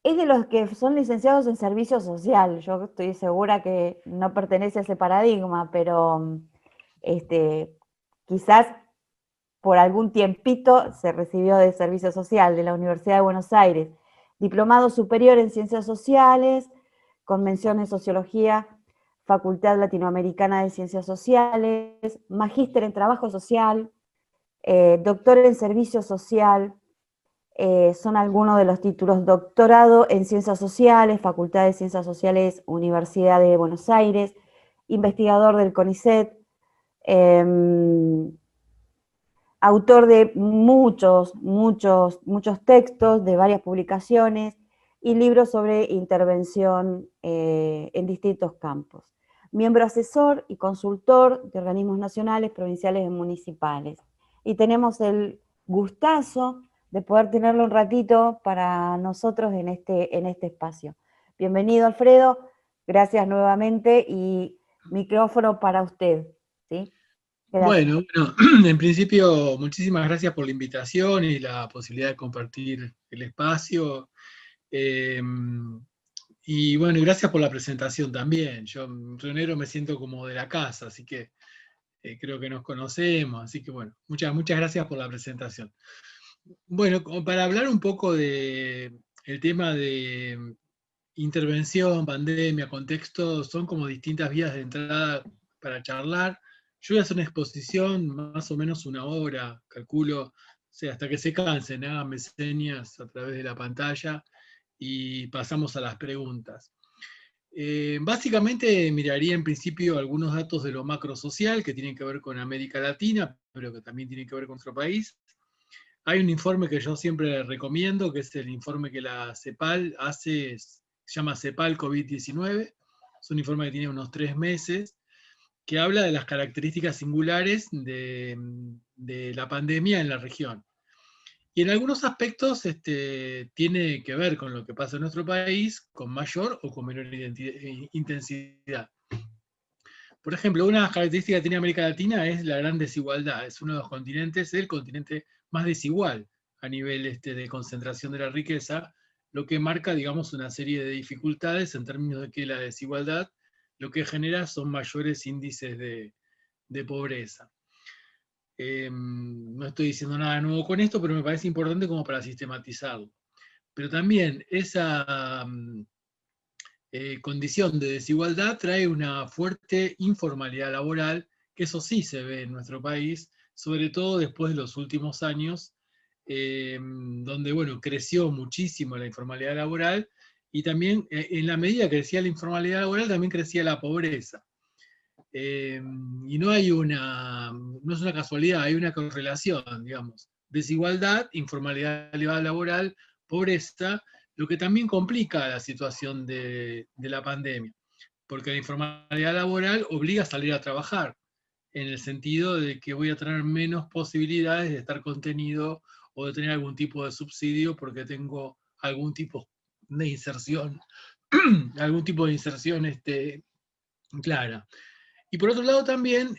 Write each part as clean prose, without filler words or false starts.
Es de los que son licenciados en servicio social. Yo estoy segura que no pertenece a ese paradigma, pero quizás por algún tiempito se recibió de servicio social de la Universidad de Buenos Aires. Diplomado superior en ciencias sociales, con mención en sociología, Facultad Latinoamericana de Ciencias Sociales, magíster en trabajo social, doctor en servicio social. Son algunos de los títulos: doctorado en Ciencias Sociales, Facultad de Ciencias Sociales, Universidad de Buenos Aires, investigador del CONICET, autor de muchos textos, de varias publicaciones y libros sobre intervención en distintos campos. Miembro asesor y consultor de organismos nacionales, provinciales y municipales. Y tenemos el gustazo de poder tenerlo un ratito para nosotros en este espacio. Bienvenido, Alfredo, gracias nuevamente y micrófono para usted, ¿sí? Gracias. Bueno, en principio, muchísimas gracias por la invitación y la posibilidad de compartir el espacio. Eh, y bueno, y gracias por la presentación también. Yo en Rionegro me siento como de la casa, así que creo que nos conocemos. Así que bueno, muchas gracias por la presentación. Bueno, como para hablar un poco de el tema de intervención, pandemia, contexto, son como distintas vías de entrada para charlar. Yo voy a hacer una exposición, más o menos una hora, calculo, o sea, hasta que se cansen, háganme señas a través de la pantalla y pasamos a las preguntas. Básicamente miraría en principio algunos datos de lo macro social que tienen que ver con América Latina, pero que también tienen que ver con nuestro país. Hay un informe que yo siempre recomiendo, que es el informe que la CEPAL hace, se llama CEPAL COVID-19, es un informe que tiene unos 3 meses, que habla de las características singulares de la pandemia en la región. Y en algunos aspectos tiene que ver con lo que pasa en nuestro país, con mayor o con menor intensidad. Por ejemplo, una característica que tiene América Latina es la gran desigualdad. Es uno de los continentes, el continente más desigual a nivel de concentración de la riqueza, lo que marca, digamos, una serie de dificultades en términos de que la desigualdad lo que genera son mayores índices de pobreza. No estoy diciendo nada nuevo con esto, pero me parece importante como para sistematizarlo. Pero también esa condición de desigualdad trae una fuerte informalidad laboral, que eso sí se ve en nuestro país, sobre todo después de los últimos años, donde bueno, creció muchísimo la informalidad laboral y también en la medida que crecía la informalidad laboral también crecía la pobreza. Y no hay no es una casualidad, hay una correlación, digamos, desigualdad, informalidad laboral, pobreza, lo que también complica la situación de la pandemia, porque la informalidad laboral obliga a salir a trabajar, en el sentido de que voy a tener menos posibilidades de estar contenido o de tener algún tipo de subsidio porque tengo algún tipo de inserción, algún tipo de inserción clara. Y por otro lado también,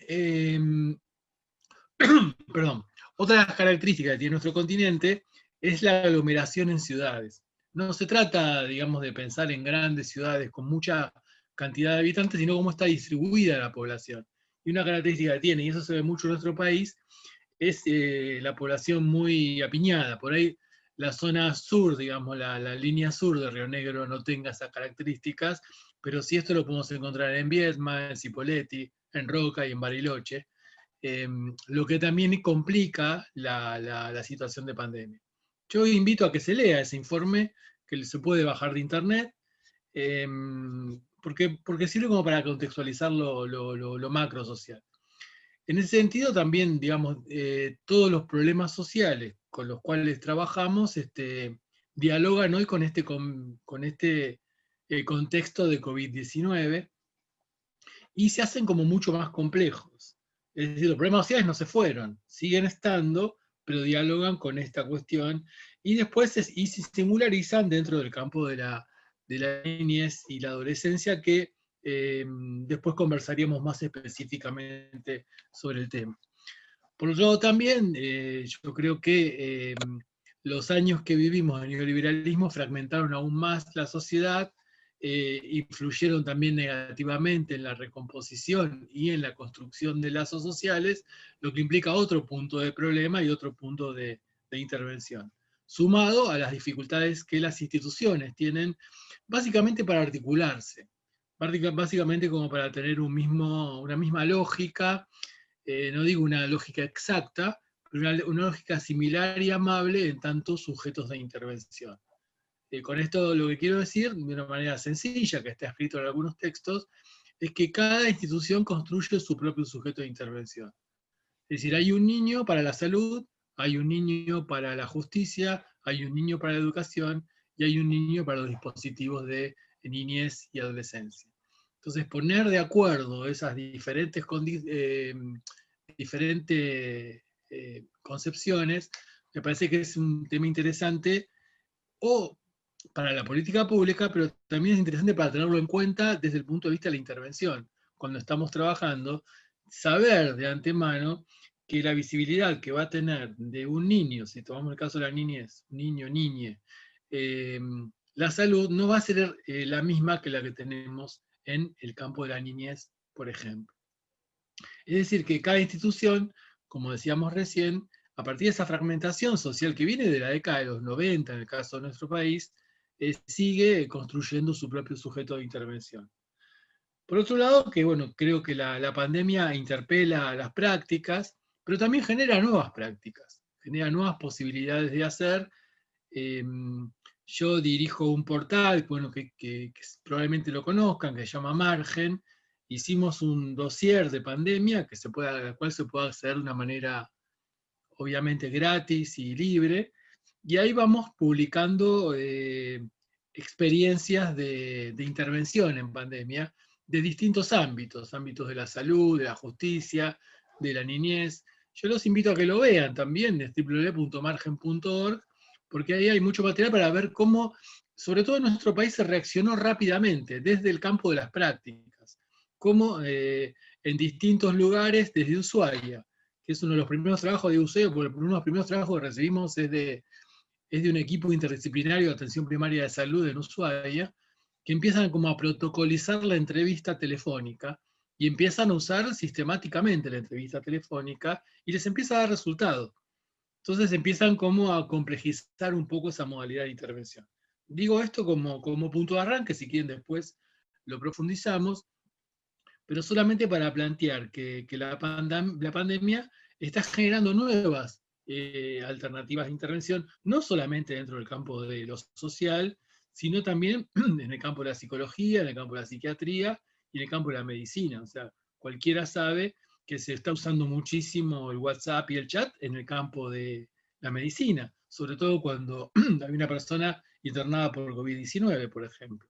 perdón, otra de las características que tiene nuestro continente es la aglomeración en ciudades. No se trata, digamos, de pensar en grandes ciudades con mucha cantidad de habitantes, sino cómo está distribuida la población. Y una característica que tiene, y eso se ve mucho en nuestro país, es la población muy apiñada. Por ahí la zona sur, digamos, la línea sur de Río Negro no tenga esas características, pero sí esto lo podemos encontrar en Viedma, en Cipolletti, en Roca y en Bariloche, lo que también complica la situación de pandemia. Yo invito a que se lea ese informe, que se puede bajar de internet, porque sirve como para contextualizar lo macro social. En ese sentido también, digamos, todos los problemas sociales con los cuales trabajamos dialogan hoy con este contexto de COVID-19 y se hacen como mucho más complejos. Es decir, los problemas sociales no se fueron, siguen estando, pero dialogan con esta cuestión y después se singularizan dentro del campo de la niñez y la adolescencia, que después conversaríamos más específicamente sobre el tema. Por otro lado también, yo creo que los años que vivimos de neoliberalismo fragmentaron aún más la sociedad, influyeron también negativamente en la recomposición y en la construcción de lazos sociales, lo que implica otro punto de problema y otro punto de intervención, sumado a las dificultades que las instituciones tienen básicamente para articularse, básicamente como para tener una misma lógica, no digo una lógica exacta, pero una lógica similar y amable en tantos sujetos de intervención. Con esto lo que quiero decir, de una manera sencilla, que está escrito en algunos textos, es que cada institución construye su propio sujeto de intervención. Es decir, hay un niño para la salud, hay un niño para la justicia, hay un niño para la educación y hay un niño para los dispositivos de niñez y adolescencia. Entonces, poner de acuerdo esas diferentes concepciones me parece que es un tema interesante, o para la política pública, pero también es interesante para tenerlo en cuenta desde el punto de vista de la intervención. Cuando estamos trabajando, saber de antemano que la visibilidad que va a tener de un niño, si tomamos el caso de la niñez, niño, niñe, eh, la salud no va a ser la misma que la que tenemos en el campo de la niñez, por ejemplo. Es decir, que cada institución, como decíamos recién, a partir de esa fragmentación social que viene de la década de los 90, en el caso de nuestro país, sigue construyendo su propio sujeto de intervención. Por otro lado, que bueno, creo que la pandemia interpela a las prácticas, pero también genera nuevas prácticas, genera nuevas posibilidades de hacer. Eh, yo dirijo un portal, bueno, que probablemente lo conozcan, que se llama Margen. Hicimos un dossier de pandemia al cual se puede acceder de una manera obviamente gratis y libre, y ahí vamos publicando experiencias de intervención en pandemia de distintos ámbitos, ámbitos de la salud, de la justicia, de la niñez. Yo los invito a que lo vean también, en www.margen.org, porque ahí hay mucho material para ver cómo, sobre todo en nuestro país, se reaccionó rápidamente desde el campo de las prácticas, cómo en distintos lugares, desde Ushuaia, que es uno de los primeros trabajos de UCEO, porque uno de los primeros trabajos que recibimos es de un equipo interdisciplinario de atención primaria de salud en Ushuaia, que empiezan como a protocolizar la entrevista telefónica y empiezan a usar sistemáticamente la entrevista telefónica y les empieza a dar resultados. Entonces empiezan como a complejizar un poco esa modalidad de intervención. Digo esto como punto de arranque, si quieren después lo profundizamos, pero solamente para plantear que la pandemia está generando nuevas alternativas de intervención, no solamente dentro del campo de lo social, sino también en el campo de la psicología, en el campo de la psiquiatría y en el campo de la medicina. O sea, cualquiera sabe que se está usando muchísimo el WhatsApp y el chat en el campo de la medicina, sobre todo cuando hay una persona internada por COVID-19, por ejemplo.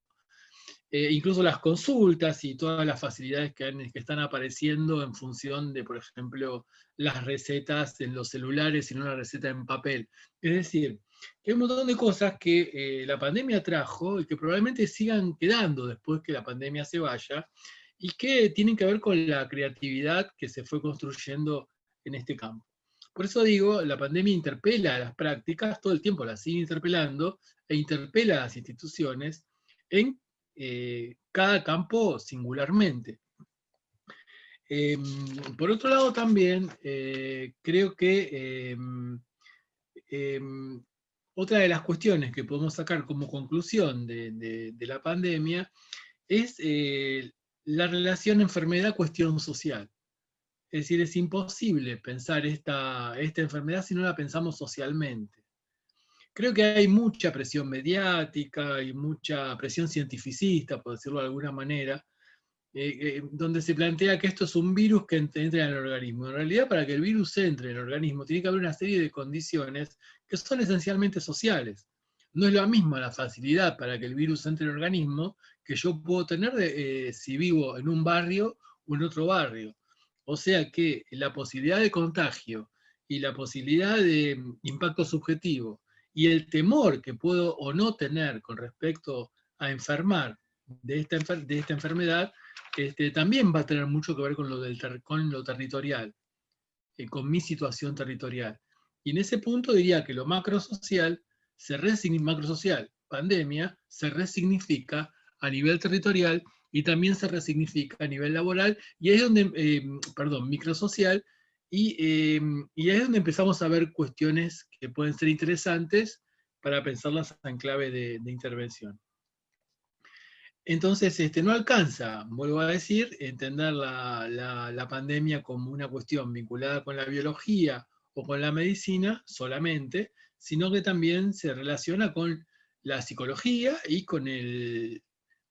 Incluso las consultas y todas las facilidades que están apareciendo en función de, por ejemplo, las recetas en los celulares y no la receta en papel. Es decir, que hay un montón de cosas que la pandemia trajo y que probablemente sigan quedando después que la pandemia se vaya, y que tienen que ver con la creatividad que se fue construyendo en este campo. Por eso digo, la pandemia interpela a las prácticas, todo el tiempo las sigue interpelando, e interpela a las instituciones en cada campo singularmente. Por otro lado también, creo que otra de las cuestiones que podemos sacar como conclusión de la pandemia es la relación enfermedad-cuestión social. Es decir, es imposible pensar esta enfermedad si no la pensamos socialmente. Creo que hay mucha presión mediática y mucha presión cientificista, por decirlo de alguna manera, donde se plantea que esto es un virus que entra en el organismo. En realidad, para que el virus entre en el organismo, tiene que haber una serie de condiciones que son esencialmente sociales. No es la misma la facilidad para que el virus entre en el organismo que yo puedo tener si vivo en un barrio o en otro barrio. O sea que la posibilidad de contagio y la posibilidad de impacto subjetivo y el temor que puedo o no tener con respecto a enfermar de esta enfermedad, también va a tener mucho que ver con lo territorial, con mi situación territorial. Y en ese punto diría que lo macrosocial, macrosocial, pandemia, se resignifica a nivel territorial y también se resignifica a nivel laboral, y ahí es donde, perdón, microsocial, y ahí es donde empezamos a ver cuestiones que pueden ser interesantes para pensarlas en clave de intervención. Entonces, no alcanza, vuelvo a decir, entender la pandemia como una cuestión vinculada con la biología o con la medicina solamente, sino que también se relaciona con la psicología y con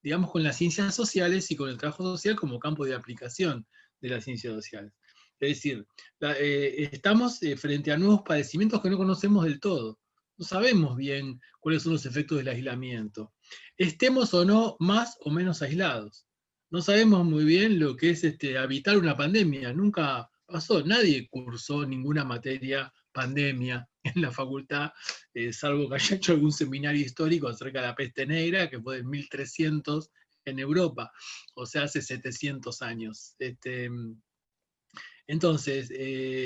digamos, con las ciencias sociales y con el trabajo social como campo de aplicación de las ciencias sociales. Es decir, estamos frente a nuevos padecimientos que no conocemos del todo. No sabemos bien cuáles son los efectos del aislamiento, estemos o no más o menos aislados. No sabemos muy bien lo que es habitar una pandemia, nunca pasó, nadie cursó ninguna materia pandemia en la facultad, salvo que haya hecho algún seminario histórico acerca de la peste negra, que fue de 1300 en Europa, o sea, hace 700 años. Entonces,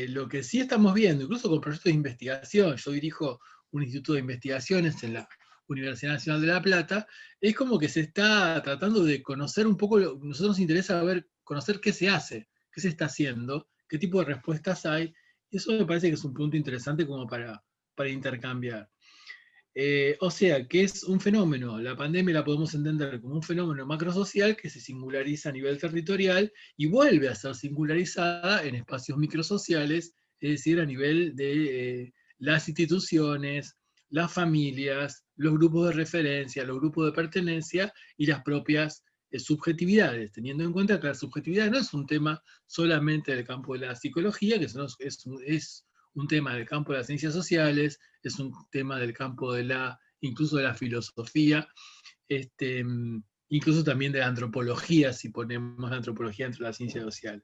lo que sí estamos viendo, incluso con proyectos de investigación, yo dirijo un instituto de investigaciones en la Universidad Nacional de La Plata, es como que se está tratando de conocer un poco, nosotros nos interesa conocer qué se hace, qué se está haciendo, qué tipo de respuestas hay, y eso me parece que es un punto interesante como para intercambiar. O sea, que es un fenómeno, la pandemia la podemos entender como un fenómeno macrosocial que se singulariza a nivel territorial y vuelve a ser singularizada en espacios microsociales, es decir, a nivel de las instituciones, las familias, los grupos de referencia, los grupos de pertenencia y las propias subjetividades, teniendo en cuenta que la subjetividad no es un tema solamente del campo de la psicología, que es un tema del campo de las ciencias sociales, es un tema del campo incluso de la filosofía, incluso también de la antropología, si ponemos la antropología entre la ciencia social.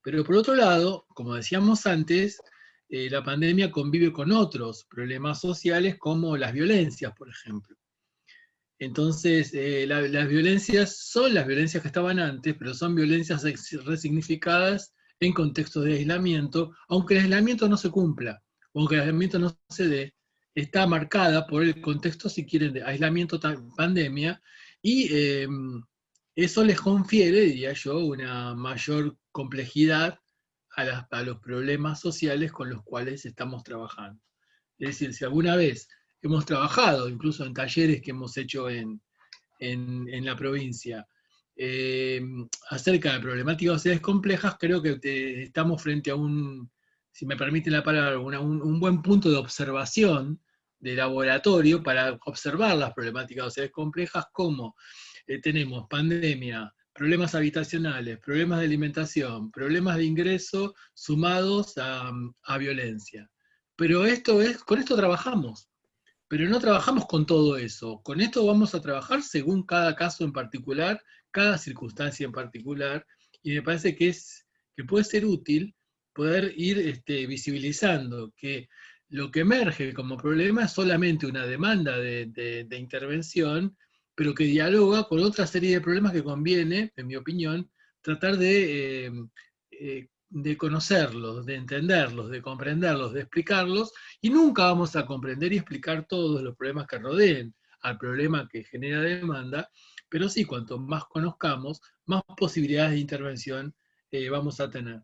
Pero por otro lado, como decíamos antes, la pandemia convive con otros problemas sociales como las violencias, por ejemplo. Entonces, las violencias son las violencias que estaban antes, pero son violencias resignificadas en contextos de aislamiento, aunque el aislamiento no se cumpla, aunque el aislamiento no se dé, está marcada por el contexto, si quieren, de aislamiento, pandemia, y eso les confiere, diría yo, una mayor complejidad a los problemas sociales con los cuales estamos trabajando. Es decir, si alguna vez hemos trabajado, incluso en talleres que hemos hecho en la provincia, acerca de problemáticas sociales complejas, creo que estamos frente a si me permiten la palabra, un buen punto de observación de laboratorio para observar las problemáticas sociales complejas, como tenemos pandemia, problemas habitacionales, problemas de alimentación, problemas de ingreso sumados a violencia. Pero con esto trabajamos. Pero no trabajamos con todo eso. Con esto vamos a trabajar según cada caso en particular, cada circunstancia en particular, y me parece que puede ser útil poder ir visibilizando que lo que emerge como problema es solamente una demanda de intervención, pero que dialoga con otra serie de problemas que conviene, en mi opinión, tratar de conocerlos, de entenderlos, de comprenderlos, de explicarlos, y nunca vamos a comprender y explicar todos los problemas que rodeen al problema que genera demanda, pero sí, cuanto más conozcamos, más posibilidades de intervención vamos a tener.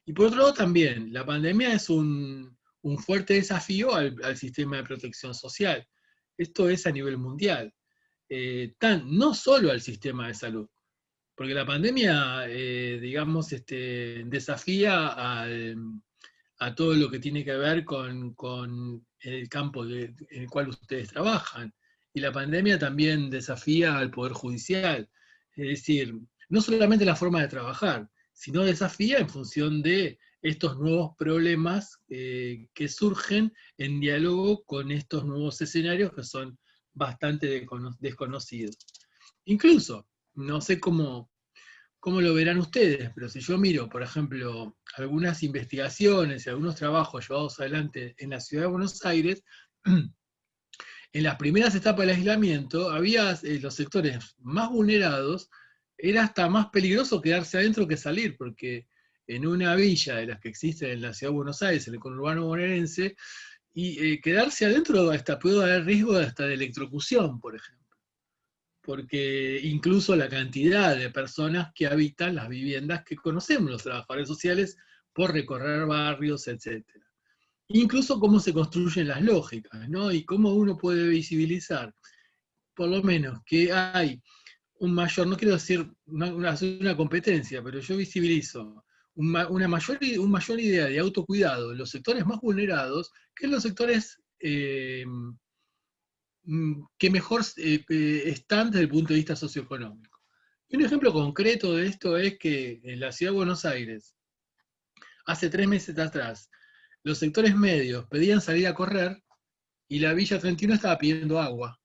Y por otro lado también, la pandemia es un fuerte desafío al sistema de protección social. Esto es a nivel mundial. No solo al sistema de salud, porque la pandemia, digamos, desafía a todo lo que tiene que ver con el campo en el cual ustedes trabajan. Y la pandemia también desafía al Poder Judicial. Es decir, no solamente la forma de trabajar, sino desafía en función de estos nuevos problemas que surgen en diálogo con estos nuevos escenarios que son bastante desconocidos. Incluso, no sé cómo lo verán ustedes, pero si yo miro, por ejemplo, algunas investigaciones y algunos trabajos llevados adelante en la ciudad de Buenos Aires, en las primeras etapas del aislamiento, había los sectores más vulnerados, era hasta más peligroso quedarse adentro que salir, porque en una villa de las que existen en la ciudad de Buenos Aires, en el conurbano bonaerense, y quedarse adentro hasta puede haber riesgo hasta de electrocución, por ejemplo, porque incluso la cantidad de personas que habitan las viviendas que conocemos los trabajadores sociales por recorrer barrios, etc. Incluso cómo se construyen las lógicas, ¿no? Y cómo uno puede visibilizar, por lo menos, que hay un mayor, no quiero decir una competencia, pero yo visibilizo un mayor idea de autocuidado en los sectores más vulnerados que en los sectores que mejor están desde el punto de vista socioeconómico. Y un ejemplo concreto de esto es que en la ciudad de Buenos Aires, hace 3 meses atrás, los sectores medios pedían salir a correr y la Villa 31 estaba pidiendo agua.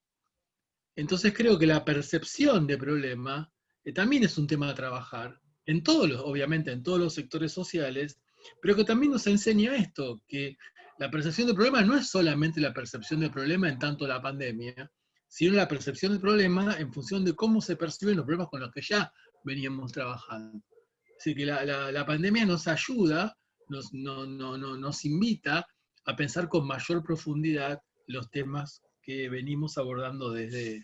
Entonces creo que la percepción de problema también es un tema a trabajar, en todos los, obviamente en todos los sectores sociales, pero que también nos enseña esto, que la percepción de problema no es solamente la percepción del problema en tanto la pandemia, sino la percepción del problema en función de cómo se perciben los problemas con los que ya veníamos trabajando. Así que la pandemia nos ayuda, nos invita a pensar con mayor profundidad los temas que venimos abordando desde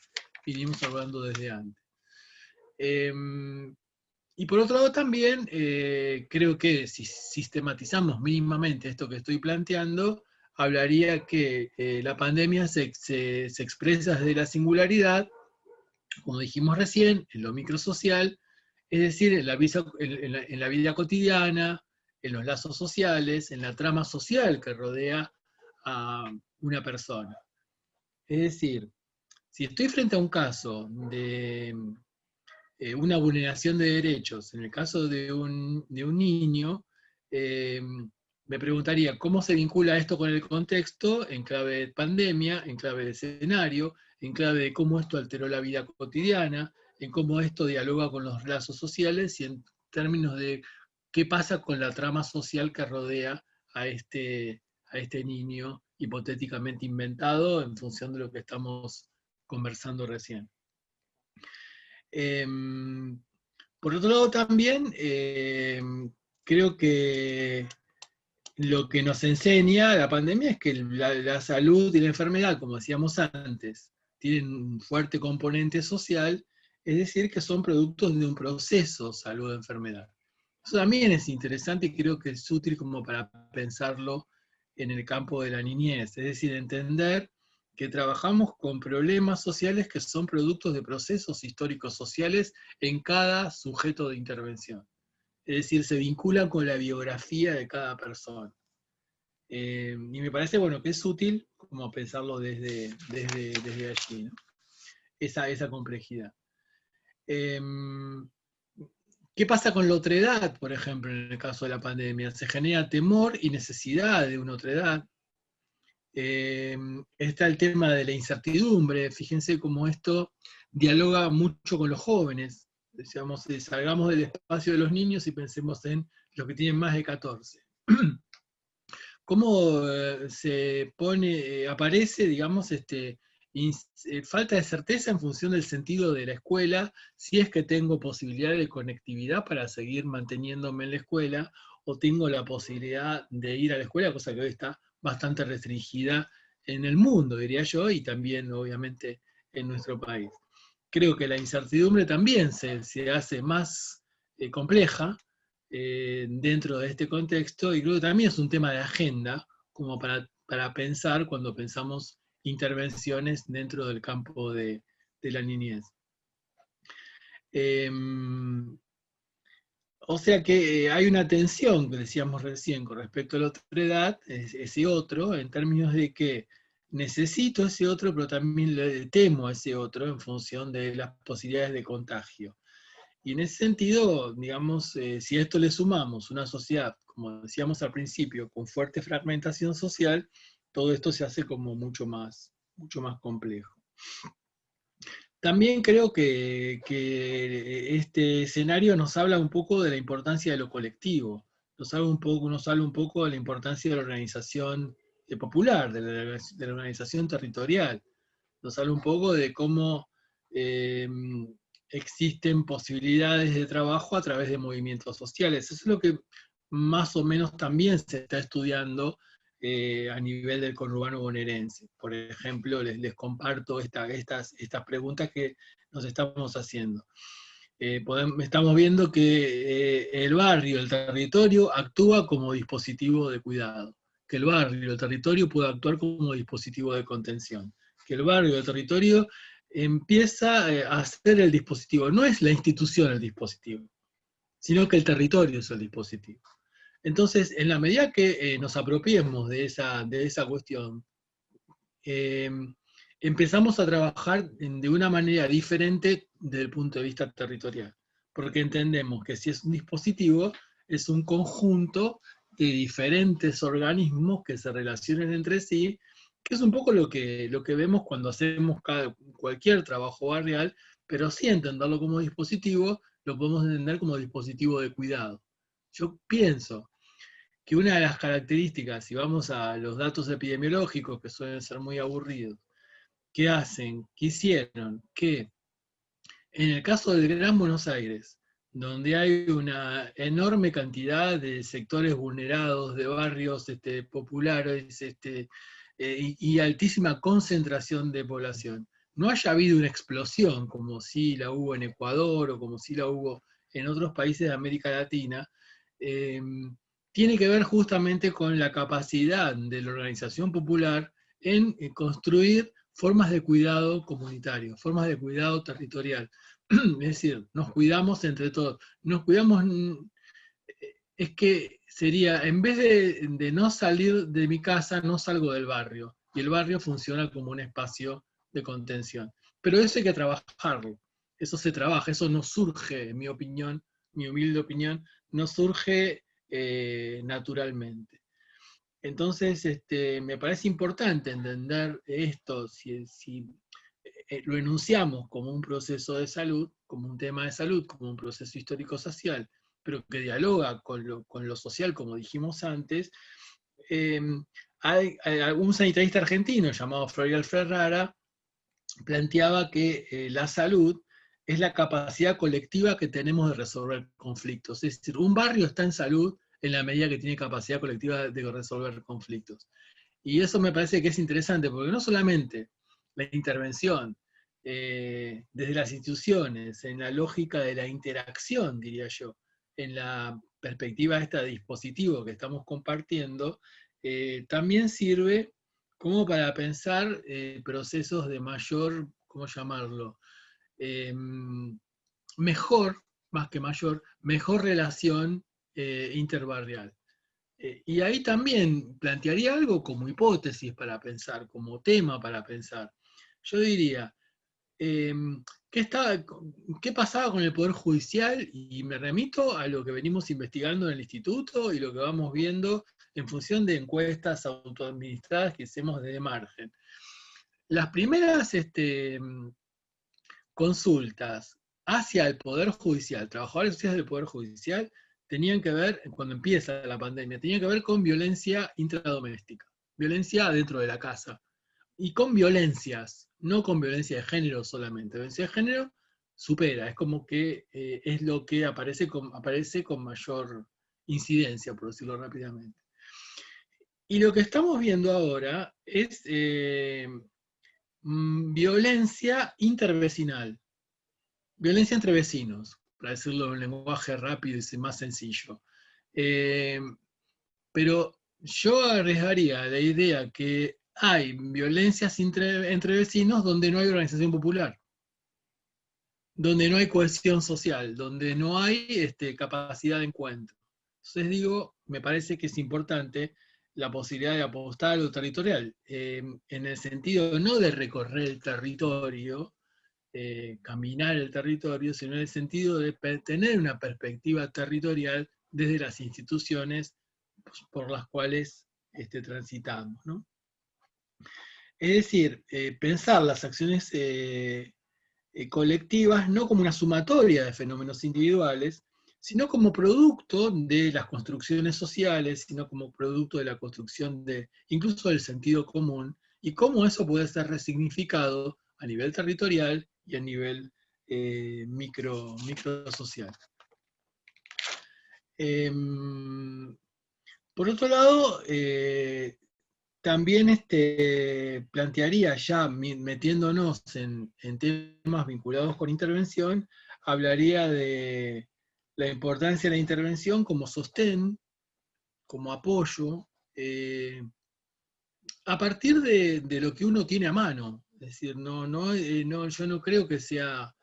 antes. Y por otro lado también, creo que si sistematizamos mínimamente esto que estoy planteando, hablaría que la pandemia se expresa desde la singularidad, como dijimos recién, en lo microsocial, es decir, en la vida cotidiana, en los lazos sociales, en la trama social que rodea a una persona. Es decir, si estoy frente a un caso de una vulneración de derechos, en el caso de un niño, me preguntaría cómo se vincula esto con el contexto en clave de pandemia, en clave de escenario, en clave de cómo esto alteró la vida cotidiana, en cómo esto dialoga con los lazos sociales y en términos de qué pasa con la trama social que rodea a este niño hipotéticamente inventado en función de lo que estamos conversando recién. Por otro lado también, creo que lo que nos enseña la pandemia es que la salud y la enfermedad, como decíamos antes, tienen un fuerte componente social, es decir, que son productos de un proceso salud-enfermedad. Eso también es interesante y creo que es útil como para pensarlo en el campo de la niñez, es decir, entender que trabajamos con problemas sociales que son productos de procesos históricos sociales en cada sujeto de intervención. Es decir, se vinculan con la biografía de cada persona. Y me parece bueno que es útil como pensarlo desde allí, ¿no? Esa complejidad. ¿Qué pasa con la otredad, por ejemplo, en el caso de la pandemia? Se genera temor y necesidad de una otredad. Está el tema de la incertidumbre, fíjense cómo esto dialoga mucho con los jóvenes. Decíamos, salgamos del espacio de los niños y pensemos en los que tienen más de 14. Cómo se pone, aparece, digamos, falta de certeza en función del sentido de la escuela, si es que tengo posibilidad de conectividad para seguir manteniéndome en la escuela, o tengo la posibilidad de ir a la escuela, cosa que hoy está bastante restringida en el mundo, diría yo, y también, obviamente, en nuestro país. Creo que la incertidumbre también se hace más compleja dentro de este contexto, y creo que también es un tema de agenda, como para pensar cuando pensamos intervenciones dentro del campo de la niñez. O sea que hay una tensión, que decíamos recién, con respecto a la otra edad, ese otro, en términos de que necesito ese otro, pero también le temo a ese otro en función de las posibilidades de contagio. Y en ese sentido, digamos, si a esto le sumamos una sociedad, como decíamos al principio, con fuerte fragmentación social, todo esto se hace como mucho más complejo. También creo que este escenario nos habla un poco de la importancia de lo colectivo, nos habla un poco de la importancia de la organización popular, de la organización territorial, nos habla un poco de cómo existen posibilidades de trabajo a través de movimientos sociales. Eso es lo que más o menos también se está estudiando a nivel del conurbano bonaerense. Por ejemplo, les comparto estas preguntas que nos estamos haciendo. Estamos viendo que el barrio, el territorio, actúa como dispositivo de cuidado, que el barrio, el territorio puede actuar como dispositivo de contención, que el barrio, el territorio empieza a ser el dispositivo, no es la institución el dispositivo, sino que el territorio es el dispositivo. Entonces, en la medida que nos apropiemos de esa cuestión, eh, empezamos a trabajar de una manera diferente desde el punto de vista territorial, porque entendemos que si es un dispositivo, es un conjunto de diferentes organismos que se relacionan entre sí, que es un poco lo que vemos cuando hacemos cualquier trabajo barrial, pero sí entenderlo como dispositivo, lo podemos entender como dispositivo de cuidado. Yo pienso que una de las características, si vamos a los datos epidemiológicos, que suelen ser muy aburridos, que hicieron que en el caso del Gran Buenos Aires, donde hay una enorme cantidad de sectores vulnerados, de barrios populares y altísima concentración de población, no haya habido una explosión como si la hubo en Ecuador o como si la hubo en otros países de América Latina, eh, tiene que ver justamente con la capacidad de la organización popular en construir formas de cuidado comunitario, formas de cuidado territorial. Es decir, nos cuidamos entre todos. Nos cuidamos, es que sería, en vez de no salir de mi casa, no salgo del barrio. Y el barrio funciona como un espacio de contención. Pero eso hay que trabajarlo. Eso se trabaja, eso no surge, en mi opinión, mi humilde opinión, no surge naturalmente. Entonces, me parece importante entender esto, si lo enunciamos como un proceso de salud, como un tema de salud, como un proceso histórico-social, pero que dialoga con lo social, como dijimos antes. eh, hay un sanitarista argentino llamado Florial Ferrara planteaba que la salud es la capacidad colectiva que tenemos de resolver conflictos. Es decir, un barrio está en salud en la medida que tiene capacidad colectiva de resolver conflictos. Y eso me parece que es interesante, porque no solamente la intervención desde las instituciones, en la lógica de la interacción, diría yo, en la perspectiva esta de dispositivo que estamos compartiendo, también sirve como para pensar procesos de mayor, ¿cómo llamarlo? Eh, mejor, más que mayor, mejor relación interbarrial. Y ahí también plantearía algo como hipótesis para pensar, como tema para pensar. Yo diría, eh, ¿qué pasaba con el Poder Judicial? Y me remito a lo que venimos investigando en el instituto y lo que vamos viendo en función de encuestas autoadministradas que hacemos desde margen. Las primeras consultas hacia el Poder Judicial, trabajadores sociales del Poder Judicial, tenían que ver, cuando empieza la pandemia, tenían que ver con violencia intradoméstica, violencia dentro de la casa, y con violencias, no con violencia de género solamente. Violencia de género supera, es como que es lo que aparece con mayor incidencia, por decirlo rápidamente. Y lo que estamos viendo ahora es violencia intervecinal, violencia entre vecinos, para decirlo en un lenguaje rápido y más sencillo. Eh, pero yo arriesgaría la idea que hay violencias entre vecinos donde no hay organización popular, donde no hay cohesión social, donde no hay capacidad de encuentro. Entonces digo, me parece que es importante la posibilidad de apostar a lo territorial, en el sentido no de recorrer el territorio, caminar el territorio, sino en el sentido de tener una perspectiva territorial desde las instituciones por las cuales transitamos, ¿no? Es decir, pensar las acciones colectivas no como una sumatoria de fenómenos individuales, sino como producto de las construcciones sociales, sino como producto de la construcción incluso del sentido común, y cómo eso puede ser resignificado a nivel territorial y a nivel microsocial. Por otro lado, también plantearía, ya metiéndonos en temas vinculados con intervención, hablaría de la importancia de la intervención como sostén, como apoyo, a partir de lo que uno tiene a mano. Es decir, yo no creo que sea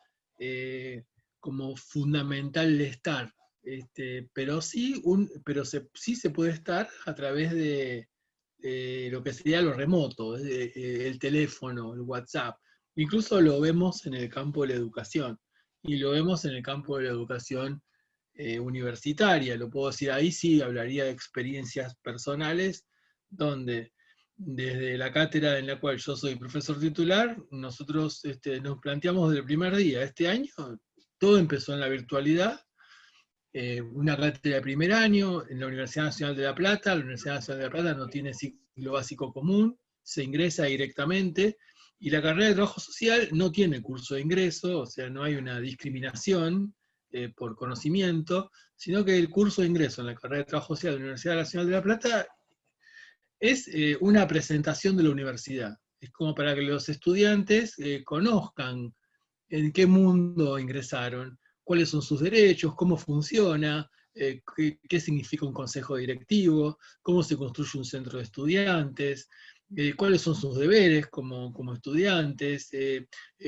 como fundamental el estar, pero sí se puede estar a través de lo que sería lo remoto, el teléfono, el WhatsApp. Incluso lo vemos en el campo de la educación, y lo vemos en el campo de la educación universitaria. Lo puedo decir, ahí sí hablaría de experiencias personales, donde desde la cátedra en la cual yo soy profesor titular, nosotros nos planteamos desde el primer día. Este año todo empezó en la virtualidad, una cátedra de primer año en la Universidad Nacional de La Plata. La Universidad Nacional de La Plata no tiene ciclo básico común, se ingresa directamente, y la carrera de trabajo social no tiene curso de ingreso, o sea, no hay una discriminación por conocimiento, sino que el curso de ingreso en la carrera de trabajo social de la Universidad Nacional de La Plata es una presentación de la universidad. Es como para que los estudiantes conozcan en qué mundo ingresaron, cuáles son sus derechos, cómo funciona, qué significa un consejo directivo, cómo se construye un centro de estudiantes, cuáles son sus deberes como estudiantes,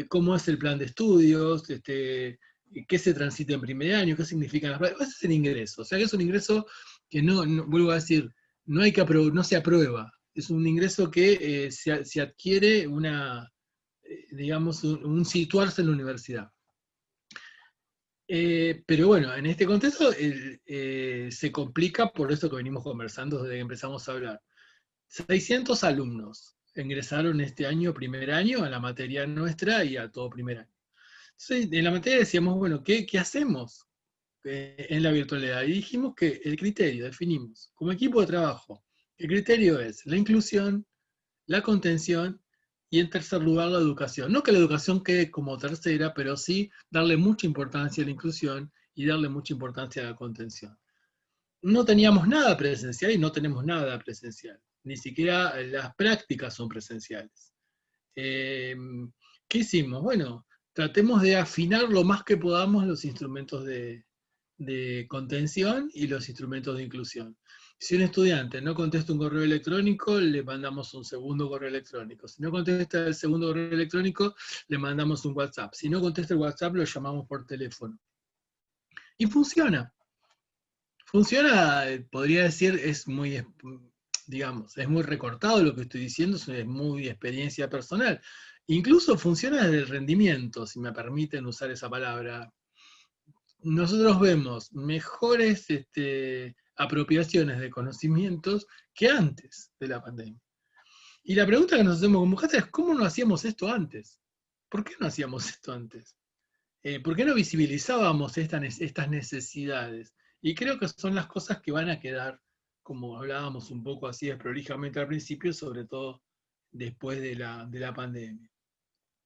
cómo es el plan de estudios, qué se transita en primer año, qué significan las pruebas. Ese es el ingreso. O sea que es un ingreso que vuelvo a decir, no se aprueba. Es un ingreso que se adquiere digamos, un situarse en la universidad. Pero bueno, en este contexto se complica por eso que venimos conversando desde que empezamos a hablar. 600 alumnos ingresaron este año, primer año, a la materia nuestra y a todo primer año. Entonces, en la materia decíamos, bueno, ¿qué hacemos en la virtualidad? Y dijimos que el criterio, definimos, como equipo de trabajo, el criterio es la inclusión, la contención y, en tercer lugar, la educación. No que la educación quede como tercera, pero sí darle mucha importancia a la inclusión y darle mucha importancia a la contención. No teníamos nada presencial y no tenemos nada presencial. Ni siquiera las prácticas son presenciales. ¿Qué hicimos? Bueno, tratemos de afinar lo más que podamos los instrumentos de contención y los instrumentos de inclusión. Si un estudiante no contesta un correo electrónico, le mandamos un segundo correo electrónico. Si no contesta el segundo correo electrónico, le mandamos un WhatsApp. Si no contesta el WhatsApp, lo llamamos por teléfono. Y funciona. Funciona, podría decir, digamos, es muy recortado lo que estoy diciendo, es muy experiencia personal. Incluso funciona desde el rendimiento, si me permiten usar esa palabra. Nosotros vemos mejores apropiaciones de conocimientos que antes de la pandemia. Y la pregunta que nos hacemos como cátedra es, ¿cómo no hacíamos esto antes? ¿Por qué no hacíamos esto antes? ¿Por qué no visibilizábamos estas necesidades? Y creo que son las cosas que van a quedar, como hablábamos un poco así desprolijamente al principio, sobre todo después de la pandemia.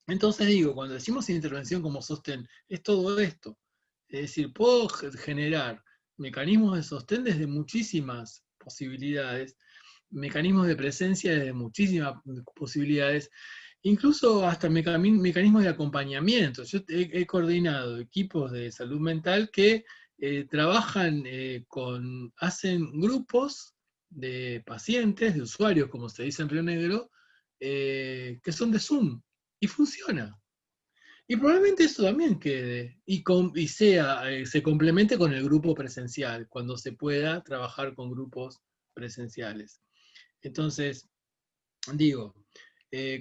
Entonces digo, cuando decimos intervención como sostén, es todo esto. Es decir, puedo generar mecanismos de sostén desde muchísimas posibilidades, mecanismos de presencia desde muchísimas posibilidades, incluso hasta mecanismos de acompañamiento. Yo he coordinado equipos de salud mental que trabajan hacen grupos de pacientes, de usuarios, como se dice en Río Negro, que son de Zoom, y funciona. Y probablemente eso también quede, se complemente con el grupo presencial, cuando se pueda trabajar con grupos presenciales. Entonces, digo,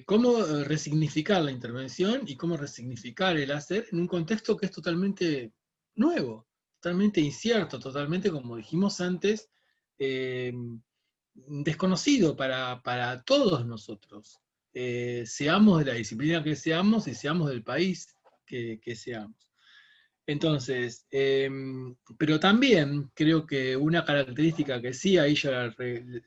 cómo resignificar la intervención y cómo resignificar el hacer en un contexto que es totalmente nuevo, totalmente incierto, totalmente, como dijimos antes, desconocido para todos nosotros. Seamos de la disciplina que seamos y seamos del país que seamos. Entonces, pero también creo que una característica que sí, ahí yo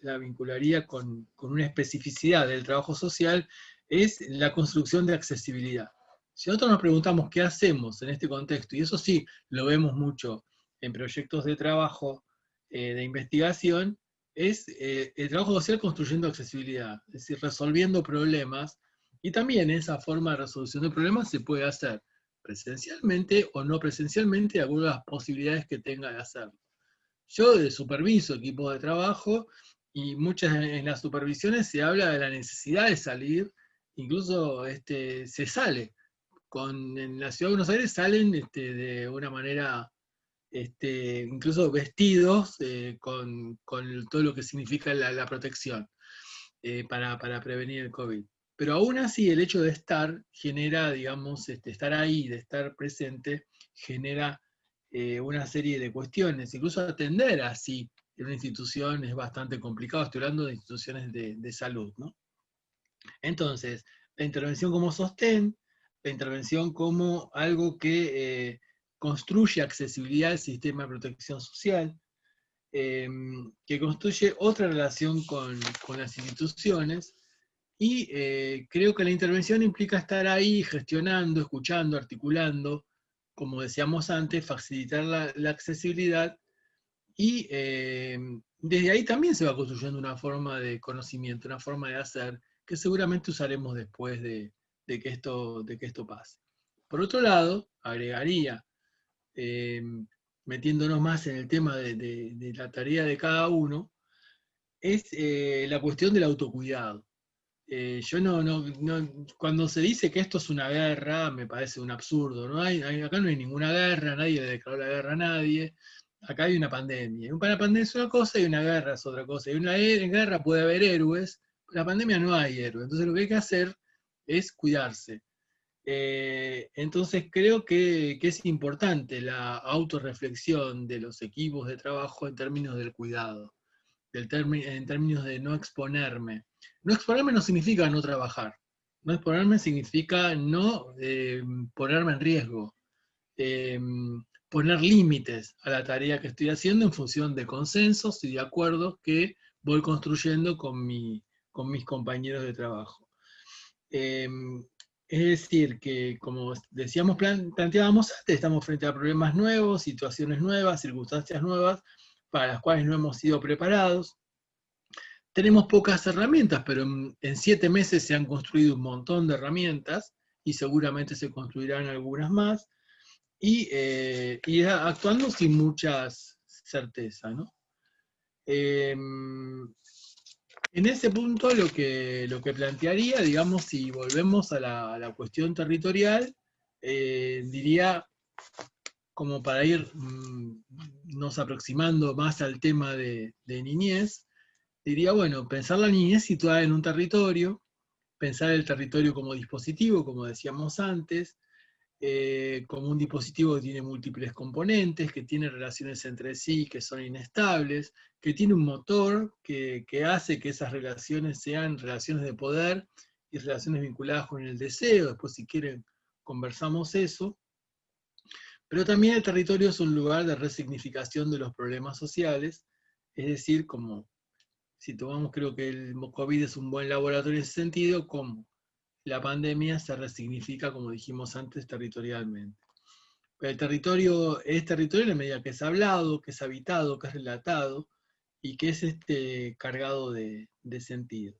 la vincularía con una especificidad del trabajo social, es la construcción de accesibilidad. Si nosotros nos preguntamos qué hacemos en este contexto, y eso sí lo vemos mucho en proyectos de trabajo de investigación es el trabajo social construyendo accesibilidad, es decir, resolviendo problemas, y también esa forma de resolución de problemas se puede hacer presencialmente o no presencialmente, de acuerdo a las posibilidades que tenga de hacerlo. Yo superviso equipos de trabajo y muchas en las supervisiones se habla de la necesidad de salir, incluso se sale. En la Ciudad de Buenos Aires salen de una manera, incluso vestidos con todo lo que significa la protección para prevenir el COVID. Pero aún así el hecho de estar genera, digamos, estar ahí, de estar presente, genera una serie de cuestiones. Incluso atender así en una institución es bastante complicado. Estoy hablando de instituciones de salud, ¿no? Entonces, la intervención como sostén, la intervención como algo que construye accesibilidad al sistema de protección social, que construye otra relación con las instituciones, y creo que la intervención implica estar ahí gestionando, escuchando, articulando, como decíamos antes, facilitar la accesibilidad, y desde ahí también se va construyendo una forma de conocimiento, una forma de hacer, que seguramente usaremos después de que esto pase. Por otro lado, agregaría, eh, metiéndonos más en el tema de la tarea de cada uno, es la cuestión del autocuidado. Yo cuando se dice que esto es una guerra, me parece un absurdo. Acá no hay ninguna guerra, nadie le declaró la guerra a nadie. Acá hay una pandemia. Una pandemia es una cosa y una guerra es otra cosa. Y en guerra puede haber héroes, pero en la pandemia no hay héroes. Entonces lo que hay que hacer es cuidarse. Entonces creo que es importante la autorreflexión de los equipos de trabajo en términos del cuidado, en términos de no exponerme. No exponerme no significa no trabajar. No exponerme significa no ponerme en riesgo. Eh, Poner límites a la tarea que estoy haciendo en función de consensos y de acuerdos que voy construyendo con mis compañeros de trabajo. Eh, es decir, que como decíamos, planteábamos antes, estamos frente a problemas nuevos, situaciones nuevas, circunstancias nuevas, para las cuales no hemos sido preparados. Tenemos pocas herramientas, pero en 7 meses se han construido un montón de herramientas y seguramente se construirán algunas más, y actuando sin muchas certeza, ¿no? En ese punto lo que plantearía, digamos, si volvemos a la cuestión territorial, diría, como para ir nos aproximando más al tema de niñez, diría, bueno, pensar la niñez situada en un territorio, pensar el territorio como dispositivo, como decíamos antes, como un dispositivo que tiene múltiples componentes, que tiene relaciones entre sí que son inestables, que tiene un motor que hace que esas relaciones sean relaciones de poder y relaciones vinculadas con el deseo. Después, si quieren, conversamos eso. Pero también el territorio es un lugar de resignificación de los problemas sociales, es decir, como si tomamos, creo que el COVID es un buen laboratorio en ese sentido, como la pandemia se resignifica, como dijimos antes, territorialmente. Pero el territorio es territorio en la medida que es hablado, que es habitado, que es relatado, y que es cargado de sentido.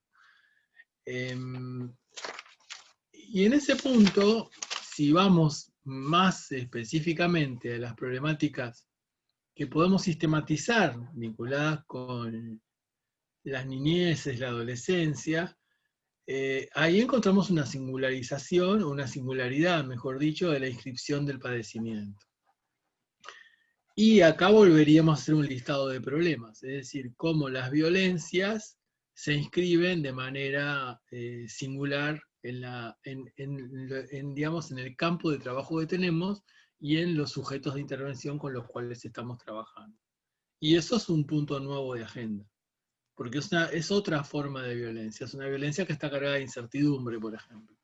Y en ese punto, si vamos más específicamente a las problemáticas que podemos sistematizar vinculadas con las niñeces, la adolescencia, ahí encontramos una singularización, o una singularidad, mejor dicho, de la inscripción del padecimiento. Y acá volveríamos a hacer un listado de problemas, es decir, cómo las violencias se inscriben de manera singular digamos, en el campo de trabajo que tenemos y en los sujetos de intervención con los cuales estamos trabajando. Y eso es un punto nuevo de agenda, porque es otra forma de violencia, es una violencia que está cargada de incertidumbre, por ejemplo.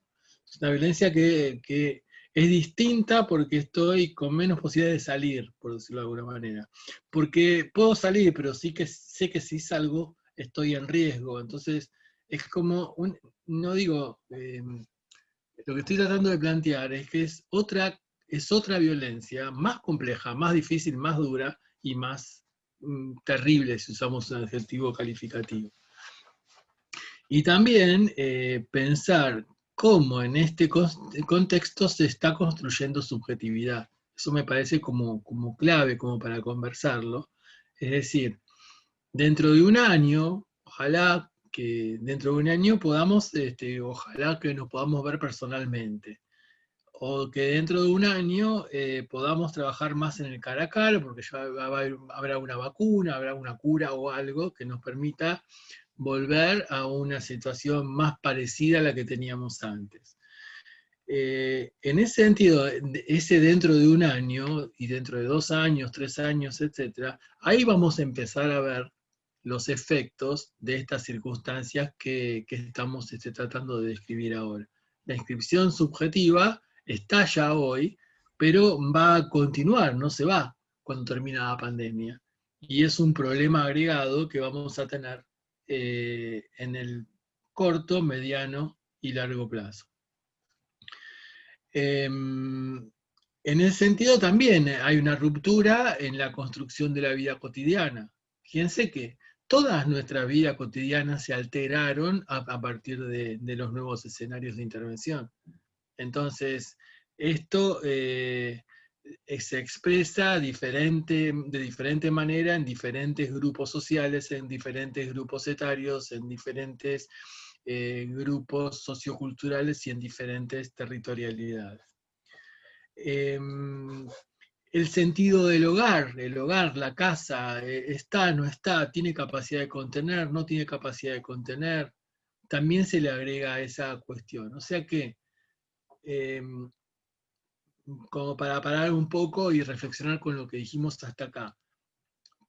Es una violencia que es distinta porque estoy con menos posibilidades de salir, por decirlo de alguna manera. Porque puedo salir, pero sí que sé que si salgo estoy en riesgo. Entonces, es como, no digo, lo que estoy tratando de plantear es que es otra es otra violencia más compleja, más difícil, más dura y más terrible, si usamos un adjetivo calificativo. Y también pensar cómo en este contexto se está construyendo subjetividad. Eso me parece como clave, como para conversarlo. Es decir, dentro de un año, ojalá que dentro de un año podamos, ojalá que nos podamos ver personalmente. O que dentro de un año podamos trabajar más en el cara a cara, porque ya habrá una vacuna, habrá una cura o algo que nos permita volver a una situación más parecida a la que teníamos antes. En ese sentido, ese dentro de un año, y dentro de 2 años, 3 años, etc., ahí vamos a empezar a ver los efectos de estas circunstancias que estamos tratando de describir ahora. La inscripción subjetiva está ya hoy, pero va a continuar, no se va cuando termine la pandemia. Y es un problema agregado que vamos a tener en el corto, mediano y largo plazo. En ese sentido también hay una ruptura en la construcción de la vida cotidiana. Fíjense que todas nuestras vidas cotidianas se alteraron a partir de los nuevos escenarios de intervención. Entonces, esto se expresa de diferente manera en diferentes grupos sociales, en diferentes grupos etarios, en diferentes grupos socioculturales y en diferentes territorialidades. El sentido del hogar, la casa, está, no está, tiene capacidad de contener, no tiene capacidad de contener, también se le agrega esa cuestión. O sea que, como para parar un poco y reflexionar con lo que dijimos hasta acá,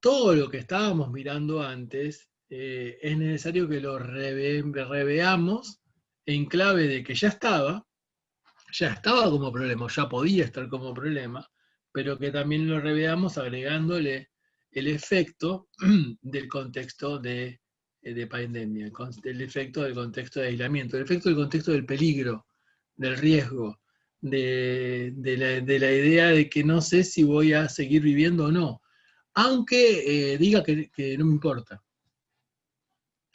todo lo que estábamos mirando antes es necesario que lo reveamos en clave de que ya estaba como problema, ya podía estar como problema, pero que también lo reveamos agregándole el efecto del contexto de pandemia, el efecto del contexto de aislamiento, el efecto del contexto del peligro, del riesgo, de la idea de que no sé si voy a seguir viviendo o no, aunque diga que no me importa.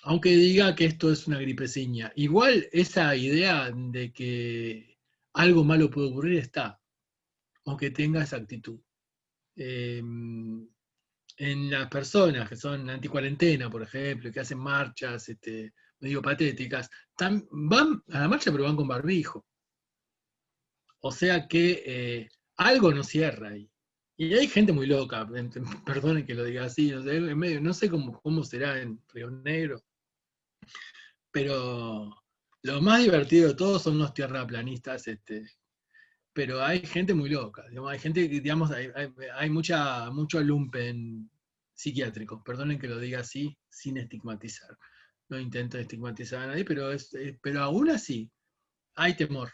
Aunque diga que esto es una gripeciña. Igual esa idea de que algo malo puede ocurrir está, aunque tenga esa actitud. En las personas que son anticuarentena, por ejemplo, que hacen marchas medio patéticas, van a la marcha pero van con barbijo. O sea que algo no cierra ahí. Y hay gente muy loca, perdonen que lo diga así, no sé cómo será en Río Negro, pero lo más divertido de todos son los tierraplanistas, pero hay gente muy loca, digamos, hay gente que, digamos, hay mucho lumpen psiquiátrico, perdonen que lo diga así, sin estigmatizar. No intento estigmatizar a nadie, pero aún así hay temor.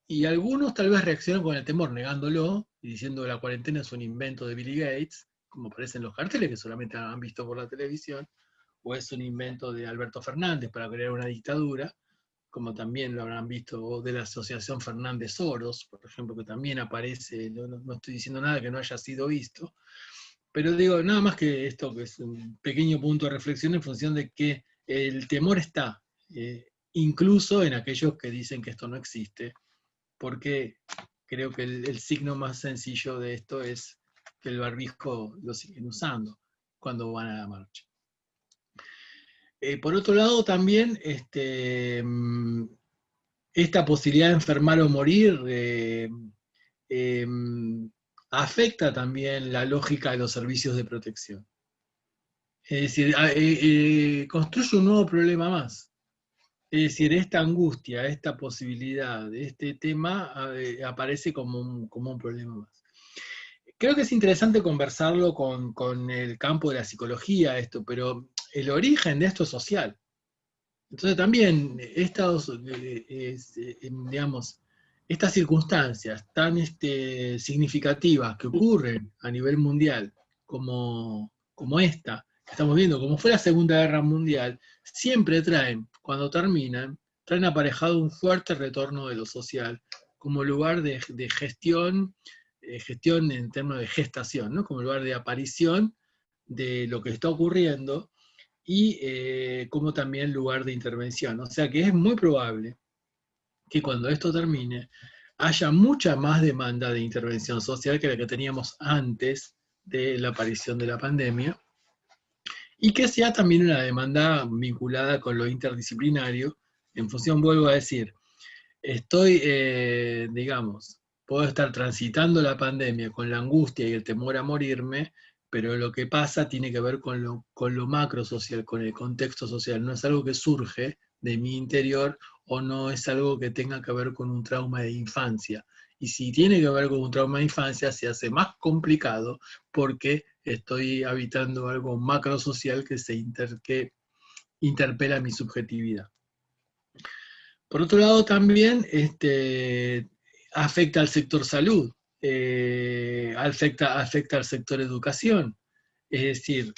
Y algunos tal vez reaccionan con el temor, negándolo, y diciendo que la cuarentena es un invento de Bill Gates, como aparecen los carteles que solamente han visto por la televisión, o es un invento de Alberto Fernández para crear una dictadura, como también lo habrán visto, o de la Asociación Fernández Soros, por ejemplo, que también aparece, no estoy diciendo nada que no haya sido visto, pero digo, nada más que esto, que es un pequeño punto de reflexión en función de que el temor está, incluso en aquellos que dicen que esto no existe, porque creo que el signo más sencillo de esto es que el barbijo lo siguen usando cuando van a la marcha. Por otro lado, también esta posibilidad de enfermar o morir afecta también la lógica de los servicios de protección. Es decir, construye un nuevo problema más. Es decir, esta angustia, esta posibilidad, este tema aparece como un problema más. Creo que es interesante conversarlo con el campo de la psicología, pero el origen de esto es social. Entonces también digamos, estas circunstancias tan significativas que ocurren a nivel mundial, como esta, que estamos viendo, como fue la Segunda Guerra Mundial, siempre cuando terminan, traen aparejado un fuerte retorno de lo social, como lugar de gestión, gestión en términos de gestación, ¿no? Como lugar de aparición de lo que está ocurriendo, y como también lugar de intervención. O sea que es muy probable que cuando esto termine haya mucha más demanda de intervención social que la que teníamos antes de la aparición de la pandemia, y que sea también una demanda vinculada con lo interdisciplinario, en función, vuelvo a decir, estoy, digamos, puedo estar transitando la pandemia con la angustia y el temor a morirme, pero lo que pasa tiene que ver con lo macro social, con el contexto social, no es algo que surge de mi interior o no es algo que tenga que ver con un trauma de infancia. Y si tiene que ver con un trauma de infancia, se hace más complicado porque estoy habitando algo macro social que interpela mi subjetividad. Por otro lado, también afecta al sector salud, afecta al sector educación. Es decir,